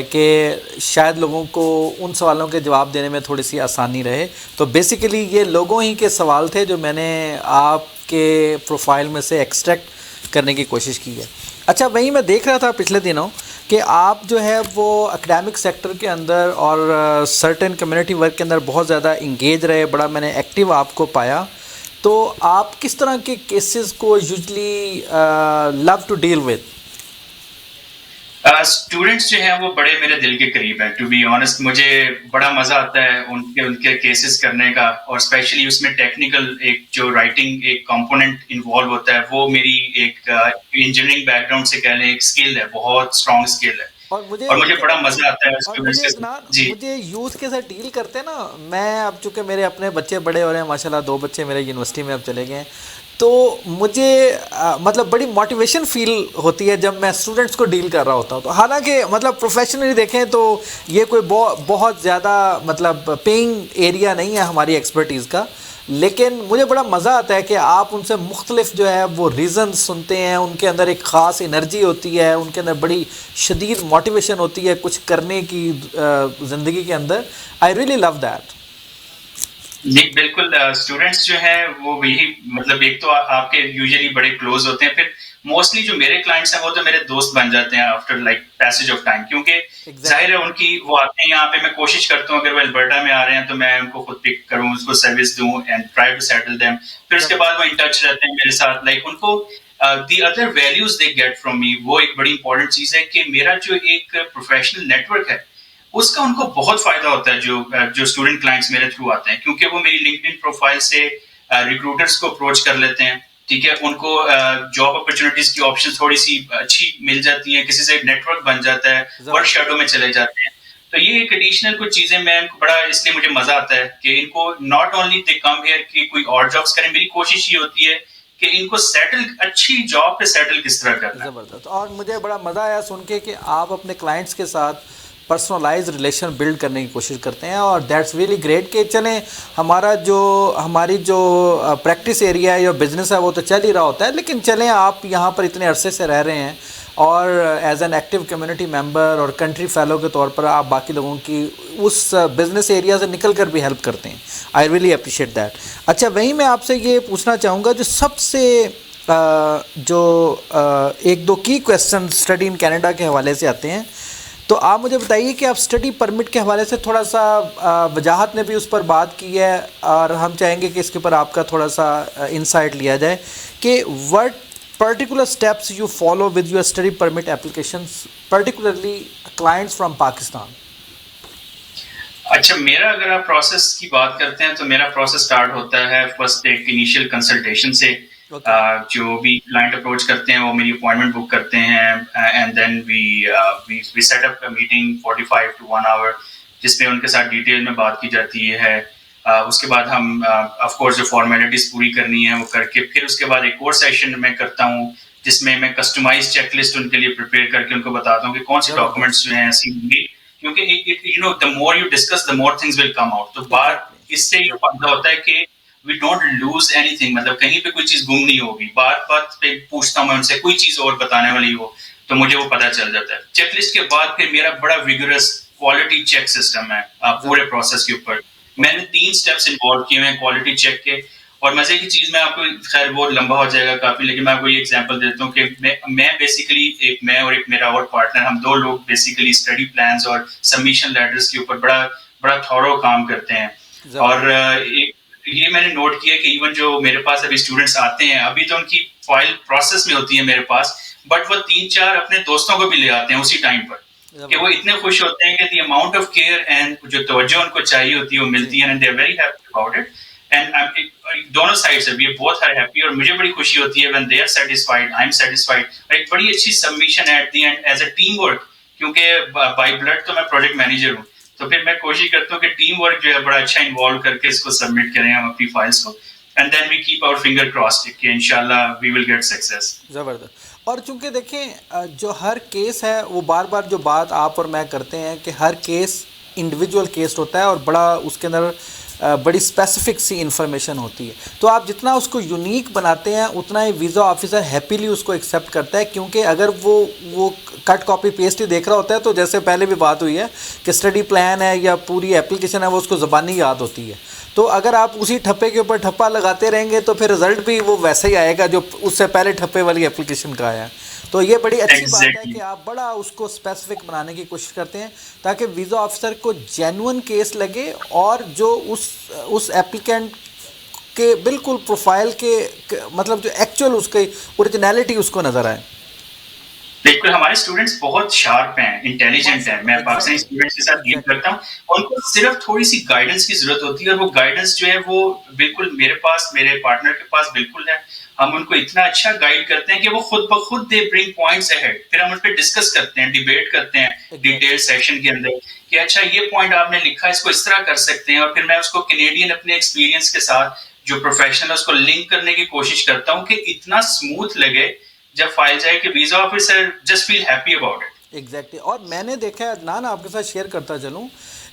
کہ شاید لوگوں کو ان سوالوں کے جواب دینے میں تھوڑی سی آسانی رہے. تو بیسیکلی یہ لوگوں ہی کے سوال تھے جو میں نے آپ کے پروفائل میں سے ایکسٹریکٹ کرنے کی کوشش کی ہے. اچھا, وہیں میں دیکھ رہا تھا پچھلے دنوں کہ آپ جو ہے وہ اکیڈمک سیکٹر کے اندر اور سرٹن کمیونٹی ورک کے اندر بہت زیادہ انگیج رہے, بڑا میں نے ایکٹیو آپ کو پایا. تو آپ کس طرح کے کیسز کو usually love to deal with? Students جو ہیں وہ بڑے میرے دل کے قریب ہیں. ٹو بی آنیسٹ مجھے بڑا مزہ آتا ہے ان کے کیسز کرنے کا, اور اسپیشلی اس میں ٹیکنیکل ایک جو رائٹنگ ایک کمپوننٹ انوالو ہوتا ہے, وہ میری ایک انجینئرنگ بیک گراؤنڈ سے کہہ لیں ایک اسکل ہے, بہت اسٹرانگ اسکل ہے, اور مجھے بڑا مزہ آتا ہے اسٹوڈنٹس کے ساتھ. جی, مجھے یوتھ کے ساتھ ڈیل کرتے ہیں نا, میں اب چونکہ میرے اپنے بچے بڑے ہو رہے ہیں ماشاءاللہ, 2 بچے میرے یونیورسٹی میں اب چلے گئے ہیں, تو مجھے مطلب بڑی موٹیویشن فیل ہوتی ہے جب میں اسٹوڈنٹس کو ڈیل کر رہا ہوتا ہوں. تو حالانکہ مطلب پروفیشنلی دیکھیں تو یہ کوئی بہت زیادہ مطلب پیئنگ ایریا نہیں ہے ہماری ایکسپرٹیز کا, لیکن مجھے بڑا مزہ آتا ہے کہ آپ ان سے مختلف جو ہے وہ ریزنز سنتے ہیں, ان کے اندر ایک خاص انرجی ہوتی ہے, ان کے اندر بڑی شدید موٹیویشن ہوتی ہے کچھ کرنے کی زندگی کے اندر. I really love that. جی بالکل, اسٹوڈنٹس جو ہیں وہ یہی مطلب ایک تو آپ کے یوزلی بڑے کلوز ہوتے ہیں, پھر موسٹلی جو میرے کلائنٹس ہیں وہ تو میرے دوست بن جاتے ہیں after like passage of time, کیونکہ ظاہر ہے ان کی وہ آتے ہیں یہاں پہ, میں کوشش کرتا ہوں اگر وہ البرٹا میں آ رہے ہیں تو میں ان کو خود پک کروں, اس کو سروس دوں and try to settle them. پھر اس کے بعد وہ ان ٹچ رہتے ہیں میرے ساتھ, لائک ان کو the other values they get from me, وہ ایک بڑی امپورٹنٹ چیز ہے کہ میرا جو ایک پروفیشنل نیٹ ورک ہے اس کا ان کو بہت فائدہ ہوتا ہے جو اسٹوڈنٹ کلائنٹس میرے تھرو آتے ہیں, کیونکہ وہ میری لنکڈ پروفائل سے ریکروٹرس کو اپروچ کر لیتے ہیں, ٹھیک ہے, ان کو جاب اپرچونیٹیز کی آپشن تھوڑی سی اچھی مل جاتی ہیں, کسی سے نیٹ ورک بن جاتا ہے, ورک شیڈو میں چلے جاتے ہیں. تو یہ ایک ایڈیشنل کچھ چیزیں میں ان کو بڑا اس لیے مجھے مزہ آتا ہے کہ ان کو not only they come here کہ کوئی اور جابس کریں, میری کوشش یہ ہوتی ہے کہ ان کو سیٹل, اچھی جاب پہ سیٹل کس طرح کرنا ہے. زبردست. اور مجھے بڑا مزہ آیا سن کے کہ آپ اپنے کلائنٹس کے ساتھ پرسنلائز ریلیشن بلڈ کرنے کی کوشش کرتے ہیں, اور دیٹس ریئلی گریٹ کہ چلیں ہماری جو پریکٹس ایریا ہے یا بزنس ہے وہ تو چل ہی رہا ہوتا ہے, لیکن چلیں آپ یہاں پر اتنے عرصے سے رہ رہے ہیں اور ایز این ایکٹیو کمیونٹی ممبر اور کنٹری فیلو کے طور پر آپ باقی لوگوں کی اس بزنس ایریا سے نکل کر بھی ہیلپ کرتے ہیں. I really appreciate that. اچھا, وہیں میں آپ سے یہ پوچھنا چاہوں گا جو سب سے ایک دو کی کویسچن اسٹڈی ان کینیڈا کے حوالے سے آتے ہیں, تو آپ مجھے بتائیے کہ آپ اسٹڈی پرمٹ کے حوالے سے تھوڑا سا وجاہت نے بھی اس پر بات کی ہے, اور ہم چاہیں گے کہ اس کے اوپر آپ کا تھوڑا سا انسائٹ لیا جائے کہ what particular steps you follow with your study permit applications, particularly clients from Pakistan. اچھا, میرا اگر آپ پروسیس کی بات کرتے ہیں تو میرا پروسیس اسٹارٹ ہوتا ہے فرسٹ ایک انیشیل کنسلٹیشن سے. جو بھی کلائنٹ اپروچ کرتے ہیں وہ میری اپوائنٹمنٹ بک کرتے ہیں, and then we set up meeting 45 to 1 hour جس میں ان کے ساتھ ڈیٹیل میں بات کی جاتی ہے. اس کے بعد ہم آف کورس جو فارمیلٹیز پوری کرنی ہے وہ کر کے پھر اس کے بعد ایک اور سیشن میں کرتا ہوں جس میں کسٹمائز چیک لسٹ ان کے لیے پریپیئر کر کے ان کو بتاتا ہوں کہ کون سے ڈاکومنٹس جو ہیں ایسی ہوں گی, کیونکہ the more you discuss the more things will come out. تو بات اس سے یہ فائدہ ہوتا ہے کہ we don't lose anything, مطلب کہیں پہ کوئی چیز گم نہیں ہوگی. بات پہ پوچھتا ہوں میں ان سے, کوئی چیز اور بتانے والی ہو تو مجھے وہ پتہ چل جاتا ہے. چیک لسٹ کے بعد پھر میرا بڑا ویگرس کوالٹی چیک سسٹم ہے پورے پروسیس کے اوپر. میں نے 3 اسٹیپس انوالو کیے ہوئے ہیں کوالٹی چیک کے, اور مزے کی چیز میں آپ کو, خیر وہ لمبا ہو جائے گا کافی, لیکن میں آپ کو یہ ایگزامپل دیتا ہوں کہ میں بیسیکلی میں اور ایک میرا اور پارٹنر, ہم 2 لوگ بیسیکلی اسٹڈی پلانز اور سبمیشن لیٹرز کے اوپر بڑا تھورو کام کرتے ہیں. اور یہ میں نے نوٹ کیا کہ ایون جو میرے پاس ابھی اسٹوڈنٹس آتے ہیں, ابھی تو ان کی فائل پروسیس میں ہوتی ہے میرے پاس, بٹ وہ 3-4 اپنے دوستوں کو بھی لے آتے ہیں اسی ٹائم پر, کہ وہ اتنے خوش ہوتے ہیں کہ the amount of care and جو توجہ ان کو چاہیے ہوتی ہے وہ ملتی ہے, and they are very happy about it. And دونوں سائڈ سے بھی بہت ہیپی, اور مجھے بڑی خوشی ہوتی ہے when they are satisfied, I am satisfied. ایک بڑی اچھی سبمیشن ہے at the end as a team work, کیونکہ بائی بلڈ تو میں پروجیکٹ مینیجر ہوں, تو پھر میں کوشش کرتا ہوں کہ ٹیم ورک جو ہے بڑا اچھا انوالو کر کے اس کو سبمٹ کریں ہم اپنی فائلس کو, and then we keep our finger crossed کہ انشاءاللہ وی ول گیٹ سکسیس. زبردست. اور چونکہ دیکھیں جو ہر کیس ہے وہ بار بار جو بات آپ اور میں کرتے ہیں کہ ہر کیس انڈیویجول کیس ہوتا ہے اور بڑا اس کے اندر بڑی اسپیسیفک سی انفارمیشن ہوتی ہے, تو آپ جتنا اس کو یونیک بناتے ہیں اتنا ہی ویزا آفیسر ہیپیلی اس کو ایکسیپٹ کرتا ہے, کیونکہ اگر وہ کٹ کاپی پیسٹ ہی دیکھ رہا ہوتا ہے تو جیسے پہلے بھی بات ہوئی ہے کہ اسٹڈی پلان ہے یا پوری اپلیکیشن ہے وہ اس کو زبانی یاد ہوتی ہے. تو اگر آپ اسی ٹھپے کے اوپر ٹھپا لگاتے رہیں گے تو پھر رزلٹ بھی وہ ویسے ہی آئے گا جو اس سے پہلے ٹھپے والی اپلیکیشن کا آیا. تو یہ بڑی اچھی بات ہے کہ آپ بڑا اس کو اسپیسیفک بنانے کی کوشش کرتے ہیں تاکہ ویزا آفیسر کو جینون کیس لگے, اور جو اس ایپلیکینٹ کے بالکل پروفائل کے مطلب جو ایکچوئل اس کی اوریجنیلٹی اس کو نظر آئے. بالکل, ہمارے اسٹوڈنٹس بہت شارپ ہیں, انٹیلیجنٹ ہیں. میں پاکستانی اسٹوڈنٹس کے ساتھ ڈیل کرتا ہوں, ان کو صرف تھوڑی سی گائیڈنس کی ضرورت ہوتی ہے, اور وہ گائیڈنس جو ہے وہ بالکل میرے پارٹنر کے پاس بالکل ہے. ہم ان کو اتنا اچھا گائیڈ کرتے ہیں کہ وہ خود بخود دے برنگ پوائنٹس اہیڈ, پھر ہم ان پہ ڈسکس کرتے ہیں, ڈیبیٹ کرتے ہیں ڈیٹیل سیشن کے اندر کہ اچھا یہ پوائنٹ آپ نے لکھا, اس کو اس طرح کر سکتے ہیں. اور پھر میں اس کو کینیڈین اپنے ایکسپیرینس کے ساتھ جو پروفیشنل ہے اس کو لنک کرنے کی کوشش کرتا ہوں کہ اتنا اسموتھ لگے جب فائل جائے کہ visa officer just feel happy about it. Exactly. اور میں نے دیکھا ہے عدنان, آپ کے ساتھ شیئر کرتا چلوں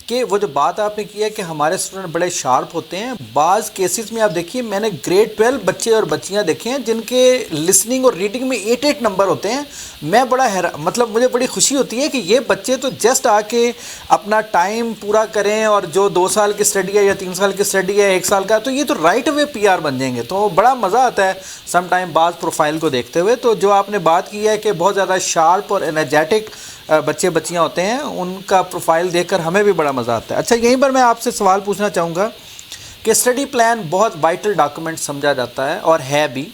کہ وہ جو بات آپ نے کی ہے کہ ہمارے اسٹوڈنٹ بڑے شارپ ہوتے ہیں, بعض کیسز میں آپ دیکھیے میں نے گریڈ 12 بچے اور بچیاں دیکھے ہیں جن کے لسننگ اور ریڈنگ میں 8 نمبر ہوتے ہیں. میں بڑا مطلب مجھے بڑی خوشی ہوتی ہے کہ یہ بچے تو جسٹ آ کے اپنا ٹائم پورا کریں, اور جو 2 سال کی اسٹڈی ہے یا 3 سال کی اسٹڈی ہے 1 سال کا, تو یہ تو رائٹ اوے PR بن جائیں گے. تو بڑا مزہ آتا ہے سم ٹائم بعض پروفائل کو دیکھتے ہوئے. تو جو آپ نے بات کی ہے کہ بہت زیادہ شارپ اور انرجیٹک بچے بچیاں ہوتے ہیں, ان کا پروفائل دیکھ کر ہمیں بھی بڑا مزہ آتا ہے. اچھا, یہیں پر میں آپ سے سوال پوچھنا چاہوں گا کہ اسٹڈی پلان بہت وائٹل ڈاکومنٹ سمجھا جاتا ہے اور ہے بھی,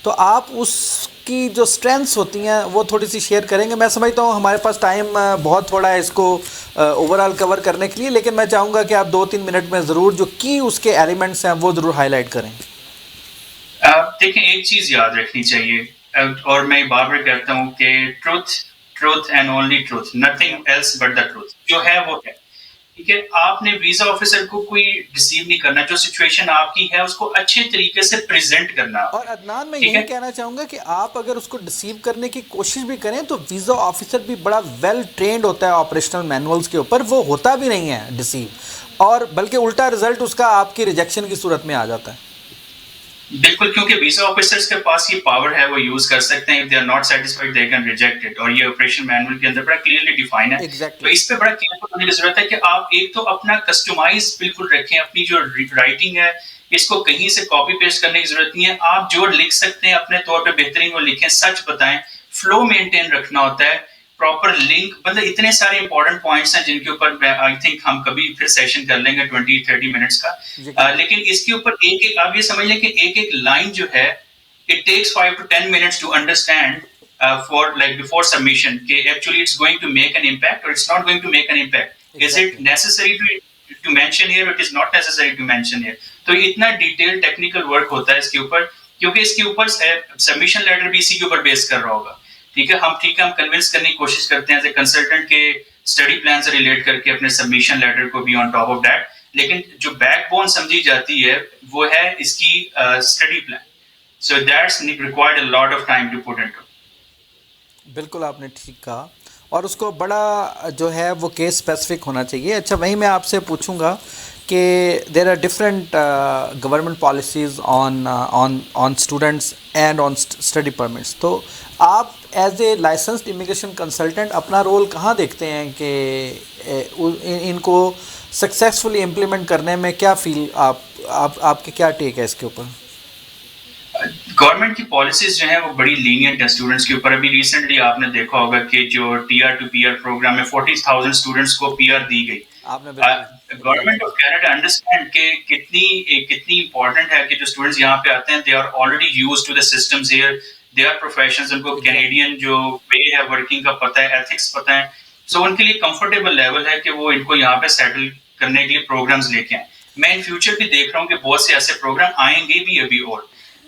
تو آپ اس کی جو اسٹرینتھس ہوتی ہیں وہ تھوڑی سی شیئر کریں گے. میں سمجھتا ہوں ہمارے پاس ٹائم بہت تھوڑا ہے اس کو اوور آل کور کرنے کے لیے, لیکن میں چاہوں گا کہ آپ 2-3 منٹ میں ضرور جو کی اس کے ایلیمنٹس ہیں وہ ضرور ہائی لائٹ کریں. دیکھیں ایک چیز یاد رکھنی چاہیے, اور میں بار بار کہتا ہوں کہ truth and only truth, nothing else but the truth. جو ہے وہ ہے, ٹھیک ہے. آپ نے ویزا آفیسر کو کوئی ڈیسیو نہیں کرنا, جو سچویشن آپ کی ہے اس کو اچھے طریقے سے پریزنٹ کرنا. اور عدنان میں یہی کہنا چاہوں گا کہ آپ اگر اس کو ڈیسیو کرنے کی کوشش بھی کریں تو ویزا آفیسر بھی بڑا ویل ٹرینڈ ہوتا ہے آپریشنل مینولز کے اوپر, وہ ہوتا بھی نہیں ہے ڈیسیو, اور بلکہ الٹا رزلٹ اس کا آپ کی ریجیکشن کی صورت میں آ جاتا ہے. بالکل, کیونکہ ویزا آفیسرز کے پاس یہ پاور ہے, وہ یوز کر سکتے ہیں. if they are not satisfied they can reject it, اور یہ آپریشن مینول کے اندر بڑا کلیئرلی ڈیفائن ہے. تو اس پہ بڑا کیئرفل ہونے کی ضرورت ہے کہ آپ ایک تو اپنا کسٹمائز بالکل رکھیں, اپنی جو رائٹنگ ہے اس کو کہیں سے کاپی پیسٹ کرنے کی ضرورت نہیں ہے. آپ جو لکھ سکتے ہیں اپنے طور پہ بہترین وہ لکھیں, سچ بتائیں, فلو مینٹین رکھنا ہوتا ہے, پراپر لنک. مطلب اتنے سارے امپورٹنٹ پوائنٹس ہیں جن کے اوپر آئی تھنک ہم کبھی پھر سیشن کر لیں گے 20-30 منٹس کا. لیکن اس کے اوپر ایک ایک آپ یہ سمجھ لیں کہ ایک ایک لائن جو ہے it takes 5 to 10 minutes to understand for like before submission کہ actually it's going to make an impact or it's not going to make an impact. Is it necessary to mention here or it is not necessary to mention here. تو اتنا detail technical work ہوتا ہے اس کے اوپر, کیونکہ اس کے اوپر سبمیشن لیٹر بھی اسی کے اوپر بیس کر رہا ہوگا. ٹھیک ہے, ہم کنونس کرنے کی کوشش کرتے ہیں ایز اے کنسلٹنٹ کے اسٹڈی پلان سے ریلیٹ کر کے اپنے سبمیشن لیٹر کو بھی آن ٹاپ آف دیٹ, لیکن جو بیک بون سمجھی جاتی ہے وہ ہے اس کی study plan. So that's required a lot of time to put into. بالکل آپ نے ٹھیک کہا, اور اس کو بڑا جو ہے وہ کیس اسپیسیفک ہونا چاہیے. اچھا, وہیں میں آپ سے پوچھوں گا کہ there are different government policies on students and on study permits. تو آپ as a licensed immigration consultant اپنا رول کہاں دیکھتے ہیں کہ ان کو سکسیزفلی امپلیمنٹ کرنے میں کیا فیل آپ کے کیا ٹیک ہے اس کے اوپر؟ گورنمنٹ کی پالیسیز جو ہیں وہ بڑی لینینٹ ہیں اسٹوڈنٹس کے اوپر. ابھی ریسنٹلی آپ نے دیکھا ہوگا کہ جو TR to PR پروگرام میں 40,000 اسٹوڈنٹس کو PR دی گئی. گورنمنٹ آف کینیڈا انڈرسٹینڈ کہ کتنی امپورٹنٹ ہے کہ جو اسٹوڈنٹس یہاں پہ آتے ہیں they are already used to the systems here, they are professionals, ان کو کینیڈین جو وے ہے ورکنگ کا پتہ ہے, ایتھکس پتہ ہے. سو ان کے لیے کمفرٹیبل لیول ہے کہ وہ ان کو یہاں پہ سیٹل کرنے کے لیے پروگرامز لے کے آئیں. میں ان فیوچر بھی دیکھ رہا ہوں کہ بہت سے ایسے پروگرام آئیں گے بھی ابھی. اور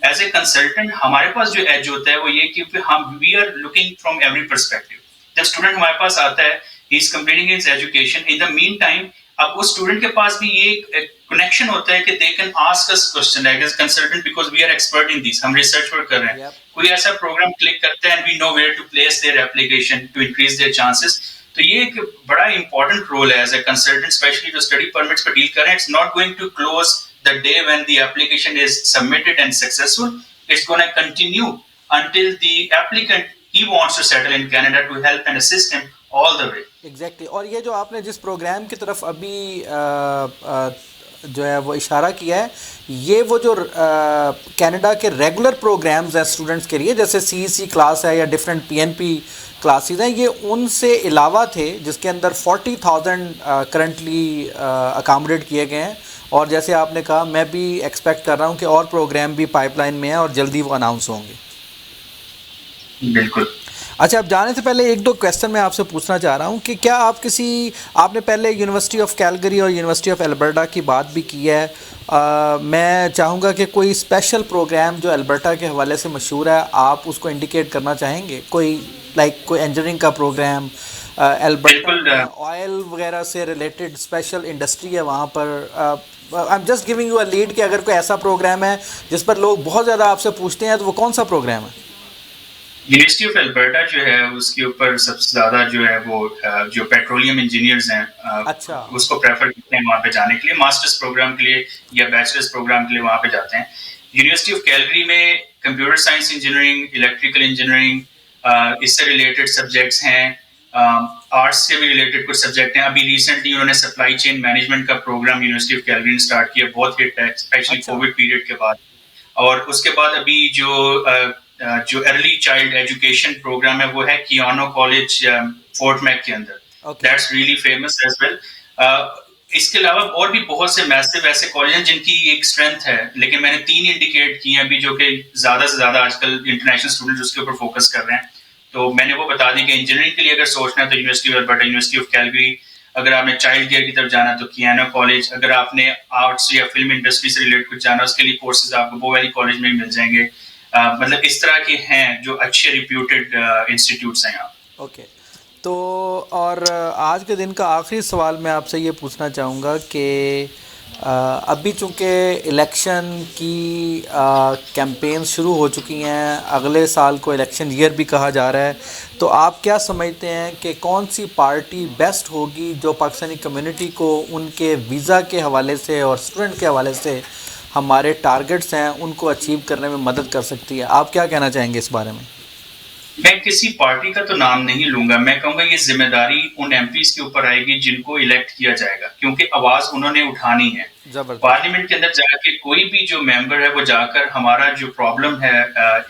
ایز اے کنسلٹنٹ ہمارے پاس جو ایج ہوتا ہے وہ یہ کہ ہم we are looking from every perspective. جب اسٹوڈنٹ ہمارے پاس آتا ہے he is completing his education, in the meantime اب اس اسٹوڈنٹ کے پاس بھی یہ کنیکشن ہوتا ہے کہ they can ask us question as a consultant because we are expert in this, ہم ریسرچ ورک کر رہے ہیں. کوئی ایسا پروگرام کلک کرتا ہے and we know where to place their application to increase their chances. تو یہ ایک بڑا امپورٹنٹ رول ہے ایز اے کنسلٹنٹ, اسپیشلی جو اسٹڈی پرمٹس پہ ڈیل کر رہے ہیں. It's not going to close the day when the application is submitted and successful. It's going to continue until the applicant he wants to settle in Canada to help and assist him all the way. Exactly. اور یہ جو آپ نے جس programme کی طرف ابھی جو ہے وہ اشارہ کیا ہے, یہ وہ جو کینیڈا کے ریگولر پروگرامز ہیں اسٹوڈنٹس کے لیے, جیسے CEC کلاس ہے یا ڈفرینٹ PNP کلاسز ہیں, یہ ان سے علاوہ تھے جس کے اندر 40,000 کرنٹلی اکاموڈیٹ کیے گئے ہیں. اور جیسے آپ نے کہا میں بھی ایکسپیکٹ کر رہا ہوں کہ اور پروگرام بھی پائپ لائن میں ہیں اور جلدی وہ اناؤنس ہوں گے. بالکل. اچھا, اب جانے سے پہلے 1-2 کویسچن میں آپ سے پوچھنا چاہ رہا ہوں کہ کیا آپ نے پہلے یونیورسٹی آف کیلگری اور یونیورسٹی آف البرٹا کی بات بھی کی ہے. میں چاہوں گا کہ کوئی اسپیشل پروگرام جو البرٹا کے حوالے سے مشہور ہے آپ اس کو انڈیکیٹ کرنا چاہیں گے, کوئی انجینئرنگ کا پروگرام, البرٹا آئل وغیرہ سے ریلیٹڈ اسپیشل انڈسٹری ہے وہاں پر. I am just giving you a lead کہ اگر کوئی ایسا پروگرام ہے جس پر لوگ بہت زیادہ آپ سے پوچھتے ہیں تو وہ کون سا پروگرام ہے؟ یونیورسٹی آف البرٹا جو ہے اس کے اوپر سب سے زیادہ جو ہے وہ جو پیٹرولیم انجینئرز ہیں اس کو پریفر کرتے ہیں وہاں پہ جانے کے لیے, ماسٹرز پروگرام کے لیے یا بیچلرز پروگرام کے لیے وہاں پہ جاتے ہیں. یونیورسٹی آف کیلگری میں computer science engineering, electrical engineering, اس سے ریلیٹڈ سبجیکٹس ہیں, آرٹس سے بھی ریلیٹڈ کچھ سبجیکٹ ہیں. ابھی ریسنٹلی انہوں نے سپلائی چین مینجمنٹ کا پروگرام یونیورسٹی آف کیلگری نے اسٹارٹ کیا, بہت ہٹ ہے اسپیشلی کووڈ پیریڈ کے بعد. اور اس کے بعد ابھی جو ارلی چائلڈ ایجوکیشن پروگرام ہے وہ ہے کیانو کالج فورٹ میک کے اندر. That's really famous as well. اس کے علاوہ اور بھی بہت سے میسو ایسے کالج ہیں جن کی ایک اسٹرینتھ ہے, لیکن میں نے 3 انڈیکیٹ کی ہیں ابھی جو کہ زیادہ سے زیادہ آج کل انٹرنیشنل اسٹوڈنٹ اس کے اوپر فوکس کر رہے ہیں. تو میں نے وہ بتا دیں کہ انجینئرنگ کے لیے اگر سوچنا ہے تو university of Alberta, university of Calgary. اگر آپ نے چائلڈ کیئر کی طرف جانا ہے تو کیانا کالج. اگر آپ نے آرٹس یا فلم انڈسٹری سے ریلیٹ کچھ جانا ہے اس کے لیے کورسز آپ کو بو ویلی کالج میں مل جائیں گے. مطلب اس طرح کے ہیں جو اچھے ریپیوٹیڈ انسٹیٹیوٹس ہیں یہاں. اوکے, تو اور آج کے دن کا آخری سوال میں آپ سے یہ پوچھنا چاہوں گا کہ ابھی چونکہ الیکشن کی کیمپین شروع ہو چکی ہیں, اگلے سال کو الیکشن ایئر بھی کہا جا رہا ہے, تو آپ کیا سمجھتے ہیں کہ کون سی پارٹی بیسٹ ہوگی جو پاکستانی کمیونٹی کو ان کے ویزا کے حوالے سے اور اسٹوڈنٹ کے حوالے سے ہمارے ٹارگٹس ہیں ان کو اچیو کرنے میں مدد کر سکتی ہے؟ آپ کیا کہنا چاہیں گے اس بارے میں؟ میں کسی پارٹی کا تو نام نہیں لوں گا, میں کہوں گا یہ ذمہ داری ان ایم پیز کے اوپر آئے گی جن کو الیکٹ کیا جائے گا, کیونکہ آواز انہوں نے اٹھانی ہے. پارلیمنٹ کے اندر جا کے کوئی بھی جو ممبر ہے وہ جا کر ہمارا جو پرابلم ہے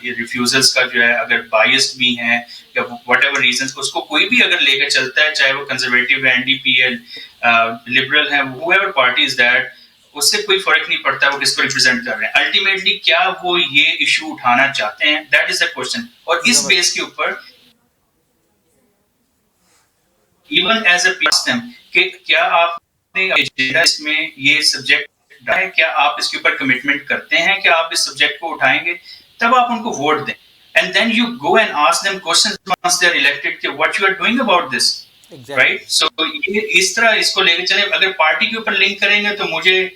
ریفیوزلس کا جو ہے, اگر بائسڈ بھی ہیں یا وٹ ایور ریزنس, اس کو کوئی بھی اگر لے کر چلتا ہے, چاہے وہ کنزرویٹو ہے, این ڈی پی ہے, لبرل ہے, ہو ایور پارٹی از دیٹ, اس سے کوئی فرق نہیں پڑتا وہ کس کو ریپرزینٹ کر رہے ہیں. الٹیمیٹلی کیا وہ یہ ایشو اٹھانا چاہتے ہیں, دیٹ از دا کوشچن. اور اس بیس کے اوپر ایون ایز اے پلاسٹم کہ کیا آپ نے ایجنڈا اس میں یہ سبجیکٹ ہے, کیا آپ اس کے اوپر کمٹمنٹ کرتے ہیں کہ آپ اس سبجیکٹ کو اٹھائیں گے, تب آپ ان کو ووٹ دیں. And then you go and ask them questions once they are elected کہ what you are doing about this, right. So یہ اس طرح اس کو لے کے چلیں. اگر پارٹی کے اوپر لنک کریں گے تو مجھے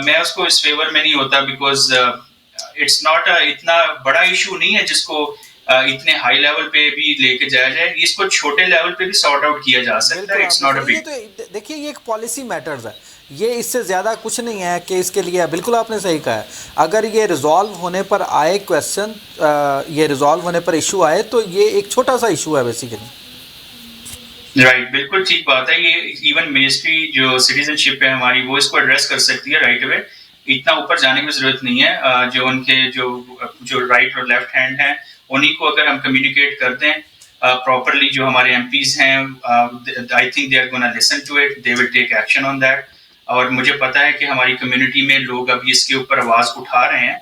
میں اس کو اس فیور میں نہیں ہوتا, بیکاز اٹس ناٹ اتنا بڑا ایشو نہیں ہے جس کو اتنے ہائی لیول پہ بھی لے کے جایا جائے. اس کو چھوٹے لیول پہ بھی سارٹ آؤٹ کیا جا سکتا ہے. It's not a big. دیکھیے یہ ایک پالیسی میٹرز ہے, یہ اس سے زیادہ کچھ نہیں ہے کہ اس کے لیے, بالکل آپ نے صحیح کہا ہے, اگر یہ ریزالو ہونے پر آئے کویسچن, یہ ریزالو ہونے پر ایشو آئے تو یہ ایک چھوٹا سا ایشو ہے بیسیکلی. رائٹ, بالکل ٹھیک بات ہے. یہ ایون منسٹری جو سٹیزن شپ ہے ہماری وہ اس کو ایڈریس کر سکتی ہے رائٹ اوے. اتنا اوپر جانے کی ضرورت نہیں ہے. جو ان کے جو رائٹ اور لیفٹ ہینڈ ہیں انہیں کو اگر ہم کمیونیکیٹ کرتے ہیں پراپرلی, جو ہمارے ایم پیز ہیں, I think they are gonna listen to it, they will take action on that. اور مجھے پتا ہے کہ ہماری کمیونٹی میں لوگ ابھی اس کے اوپر آواز اٹھا رہے ہیں.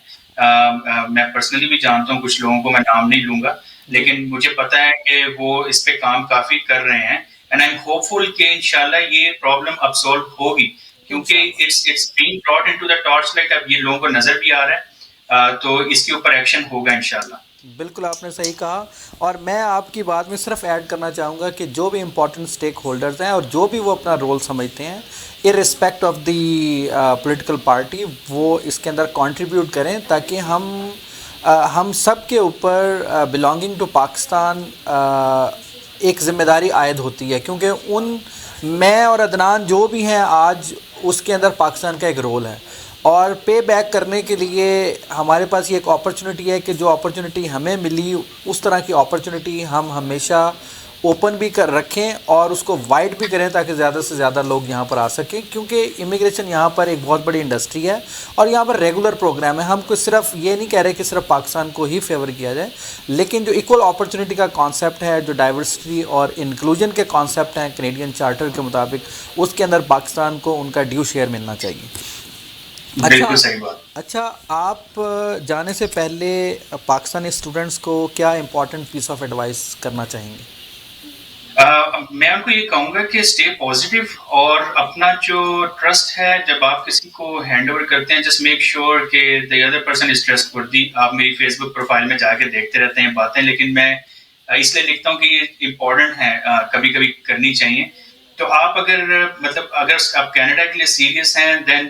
میں پرسنلی بھی جانتا ہوں کچھ لوگوں کو, میں نام نہیں لوں گا, لیکن مجھے پتا ہے کہ وہ اس پہ کام کافی کر رہے ہیں. And I am hopeful کہ انشاءاللہ یہ پرابلم اب سالو ہوگی, کیونکہ it's being brought into the torch light. اب یہ لوگوں کو نظر بھی آ رہا ہے, تو اس کے اوپر ایکشن ہوگا انشاءاللہ. بالکل آپ نے صحیح کہا, اور میں آپ کی بات میں صرف ایڈ کرنا چاہوں گا کہ جو بھی امپورٹنٹ اسٹیک ہولڈرز ہیں اور جو بھی وہ اپنا رول سمجھتے ہیں ارسپیکٹ آف دی پولیٹیکل پارٹی, وہ اس کے اندر کنٹریبیوٹ کریں تاکہ ہم سب کے اوپر بلانگنگ ٹو پاکستان ایک ذمہ داری عائد ہوتی ہے. کیونکہ میں اور عدنان جو بھی ہیں آج اس کے اندر پاکستان کا ایک رول ہے, اور پے بیک کرنے کے لیے ہمارے پاس یہ ایک اپرچونٹی ہے کہ جو اپرچونٹی ہمیں ملی اس طرح کی اپرچونٹی ہم ہمیشہ اوپن بھی کر رکھیں اور اس کو وائڈ بھی کریں تاکہ زیادہ سے زیادہ لوگ یہاں پر آ سکیں. کیونکہ امیگریشن یہاں پر ایک بہت بڑی انڈسٹری ہے اور یہاں پر ریگولر پروگرام ہے. ہم کو صرف یہ نہیں کہہ رہے کہ صرف پاکستان کو ہی فیور کیا جائے, لیکن جو ایکول اپرچونٹی کا کانسیپٹ ہے, جو ڈائیورسٹی اور انکلوژن کے کانسیپٹ ہیں کینیڈین چارٹر کے مطابق, اس کے اندر پاکستان کو ان کا ڈیو شیئر ملنا چاہیے. اچھا, آپ جانے سے پہلے پاکستانی اسٹوڈنٹس کو کیا امپورٹنٹ پیس آف ایڈوائس کرنا چاہیں گے؟ میں ان کو یہ کہوں گا کہ اسٹے پازیٹیو, اور اپنا جو ٹرسٹ ہے جب آپ کسی کو ہینڈ اوور کرتے ہیں, جسٹ میک شیور کہ the other person is trust وردی. آپ میری فیس بک پروفائل میں جا کے دیکھتے رہتے ہیں باتیں, لیکن میں اس لیے لکھتا ہوں کہ یہ امپورٹنٹ ہے, کبھی کبھی کرنی چاہیے. تو آپ اگر آپ کینیڈا کے لیے سیریس ہیں, دین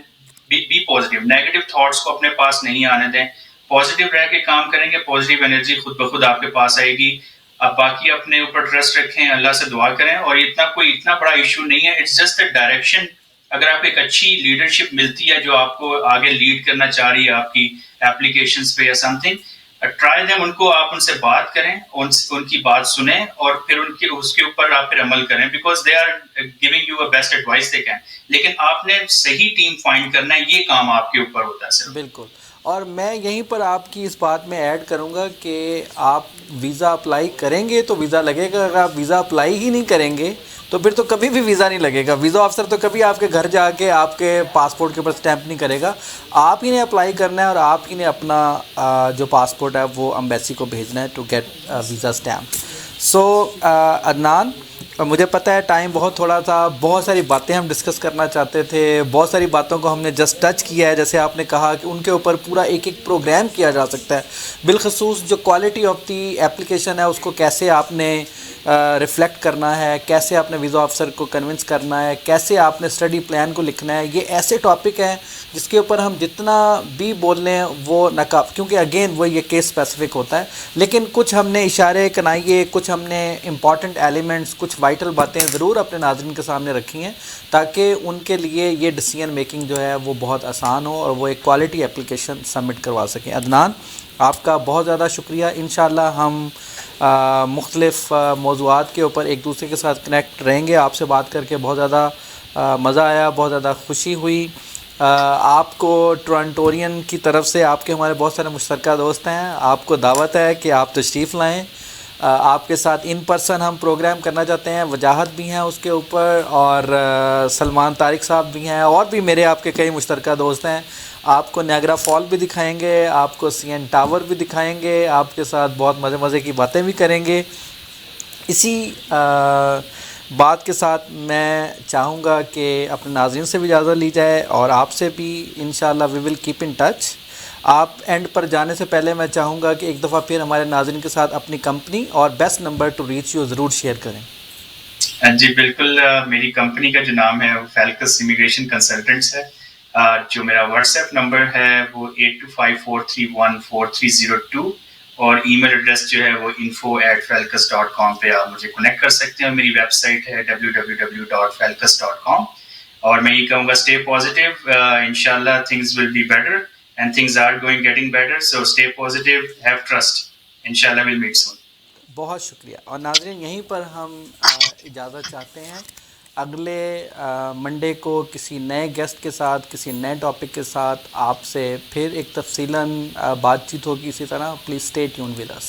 بی پازیٹیو. نیگیٹو تھاٹس کو اپنے پاس نہیں آنے دیں, پازیٹیو رہ کے کام کریں گے, پازیٹیو انرجی خود بخود آپ کے پاس آئے گی. آپ باقی اپنے اوپر ٹرسٹ رکھیں, اللہ سے دعا کریں, اور اتنا بڑا ایشو نہیں ہے. It's just a direction. اگر آپ ایک اچھی لیڈرشپ ملتی ہے جو آپ کو آگے لیڈ کرنا چاہ رہی ہے آپ کی اپلیکیشنز پہ یا سم تھنگ, ٹرائی دیم. آپ ان سے بات کریں, ان کی بات سنیں, اور پھر اس کے اوپر آپ پھر عمل کریں, because they are giving you a best advice they can. لیکن آپ نے صحیح ٹیم فائنڈ کرنا ہے, یہ کام آپ کے اوپر ہوتا ہے سر. بالکل. اور میں یہیں پر آپ کی اس بات میں ایڈ کروں گا کہ آپ ویزا اپلائی کریں گے تو ویزا لگے گا. اگر آپ ویزا اپلائی ہی نہیں کریں گے تو پھر تو کبھی بھی ویزا نہیں لگے گا. ویزا آفیسر تو کبھی آپ کے گھر جا کے آپ کے پاسپورٹ کے اوپر اسٹیمپ نہیں کرے گا. آپ ہی نے اپلائی کرنا ہے اور آپ ہی نے اپنا جو پاسپورٹ ہے وہ امبیسی کو بھیجنا ہے ٹو گیٹ ویزا اسٹیمپ. سو عدنان، مجھے پتہ ہے ٹائم بہت تھوڑا تھا، بہت ساری باتیں ہم ڈسکس کرنا چاہتے تھے، بہت ساری باتوں کو ہم نے جسٹ ٹچ کیا ہے. جیسے آپ نے کہا کہ ان کے اوپر پورا ایک ایک پروگرام کیا جا سکتا ہے. بالخصوص جو کوالٹی آف دی ایپلیکیشن ہے اس کو کیسے آپ نے ریفلیکٹ کرنا ہے، کیسے آپ نے ویزا آفیسر کو کنونس کرنا ہے، کیسے آپ نے اسٹڈی پلان کو لکھنا ہے. یہ ایسے ٹاپک ہیں جس کے اوپر ہم جتنا بھی بول لیں وہ ناکافی، کیونکہ اگین وہ یہ کیس اسپیسیفک ہوتا ہے. لیکن کچھ ہم نے اشارے کنائیے، کچھ ہم نے امپورٹنٹ ایلیمنٹس، کچھ وائٹل باتیں ضرور اپنے ناظرین کے سامنے رکھی ہیں تاکہ ان کے لیے یہ ڈیسیژن میکنگ جو ہے وہ بہت آسان ہو اور وہ ایک کوالٹی اپلیکیشن سبمٹ کروا سکیں. عدنان، آپ کا بہت زیادہ شکریہ. انشاءاللہ ہم مختلف موضوعات کے اوپر ایک دوسرے کے ساتھ کنیکٹ رہیں گے. آپ سے بات کر کے بہت زیادہ مزہ آیا، بہت زیادہ خوشی ہوئی. آپ کو ٹورانٹورین کی طرف سے، آپ کے ہمارے بہت سارے مشترکہ دوست ہیں، آپ کو دعوت ہے کہ آپ تشریف لائیں. آپ کے ساتھ ان پرسن ہم پروگرام کرنا چاہتے ہیں. وجاہت بھی ہیں اس کے اوپر، اور سلمان طارق صاحب بھی ہیں، اور بھی میرے آپ کے کئی مشترکہ دوست ہیں. آپ کو نیاگرا فال بھی دکھائیں گے، آپ کو سی این ٹاور بھی دکھائیں گے، آپ کے ساتھ بہت مزے مزے کی باتیں بھی کریں گے. اسی بات کے ساتھ میں چاہوں گا کہ اپنے ناظرین سے بھی اجازت لی جائے اور آپ سے بھی انشاءاللہ وی ول کیپ ان ٹچ. آپ اینڈ پر جانے سے پہلے میں چاہوں گا کہ ایک دفعہ پھر ہمارے ناظرین کے ساتھ اپنی کمپنی اور best number two reach you ضرور شیئر کریں. جی بالکل، میری کمپنی کا جو نام ہے وہ فیلکس امیگریشن کنسلٹنٹس ہے. جو میرا واٹس ایپ نمبر ہے وہ 8254314302 اور ای میل ایڈریس جو ہے وہ info@falcus.com پہ آپ مجھے کنیکٹ کر سکتے ہیں. میری ویب سائٹ ہے www.falcus.com. اور میں یہ کہوں گا اسٹے پازیٹیو. انشاءاللہ things will be better and things are going getting better. So stay positive, have trust. انشاءاللہ ویل میٹ سون. بہت شکریہ. اور ناظرین، یہیں پر ہم اجازت چاہتے ہیں. اگلے منڈے کو کسی نئے گیسٹ کے ساتھ، کسی نئے ٹاپک کے ساتھ آپ سے پھر ایک تفصیلاً بات چیت ہوگی. اسی طرح please stay tune with us.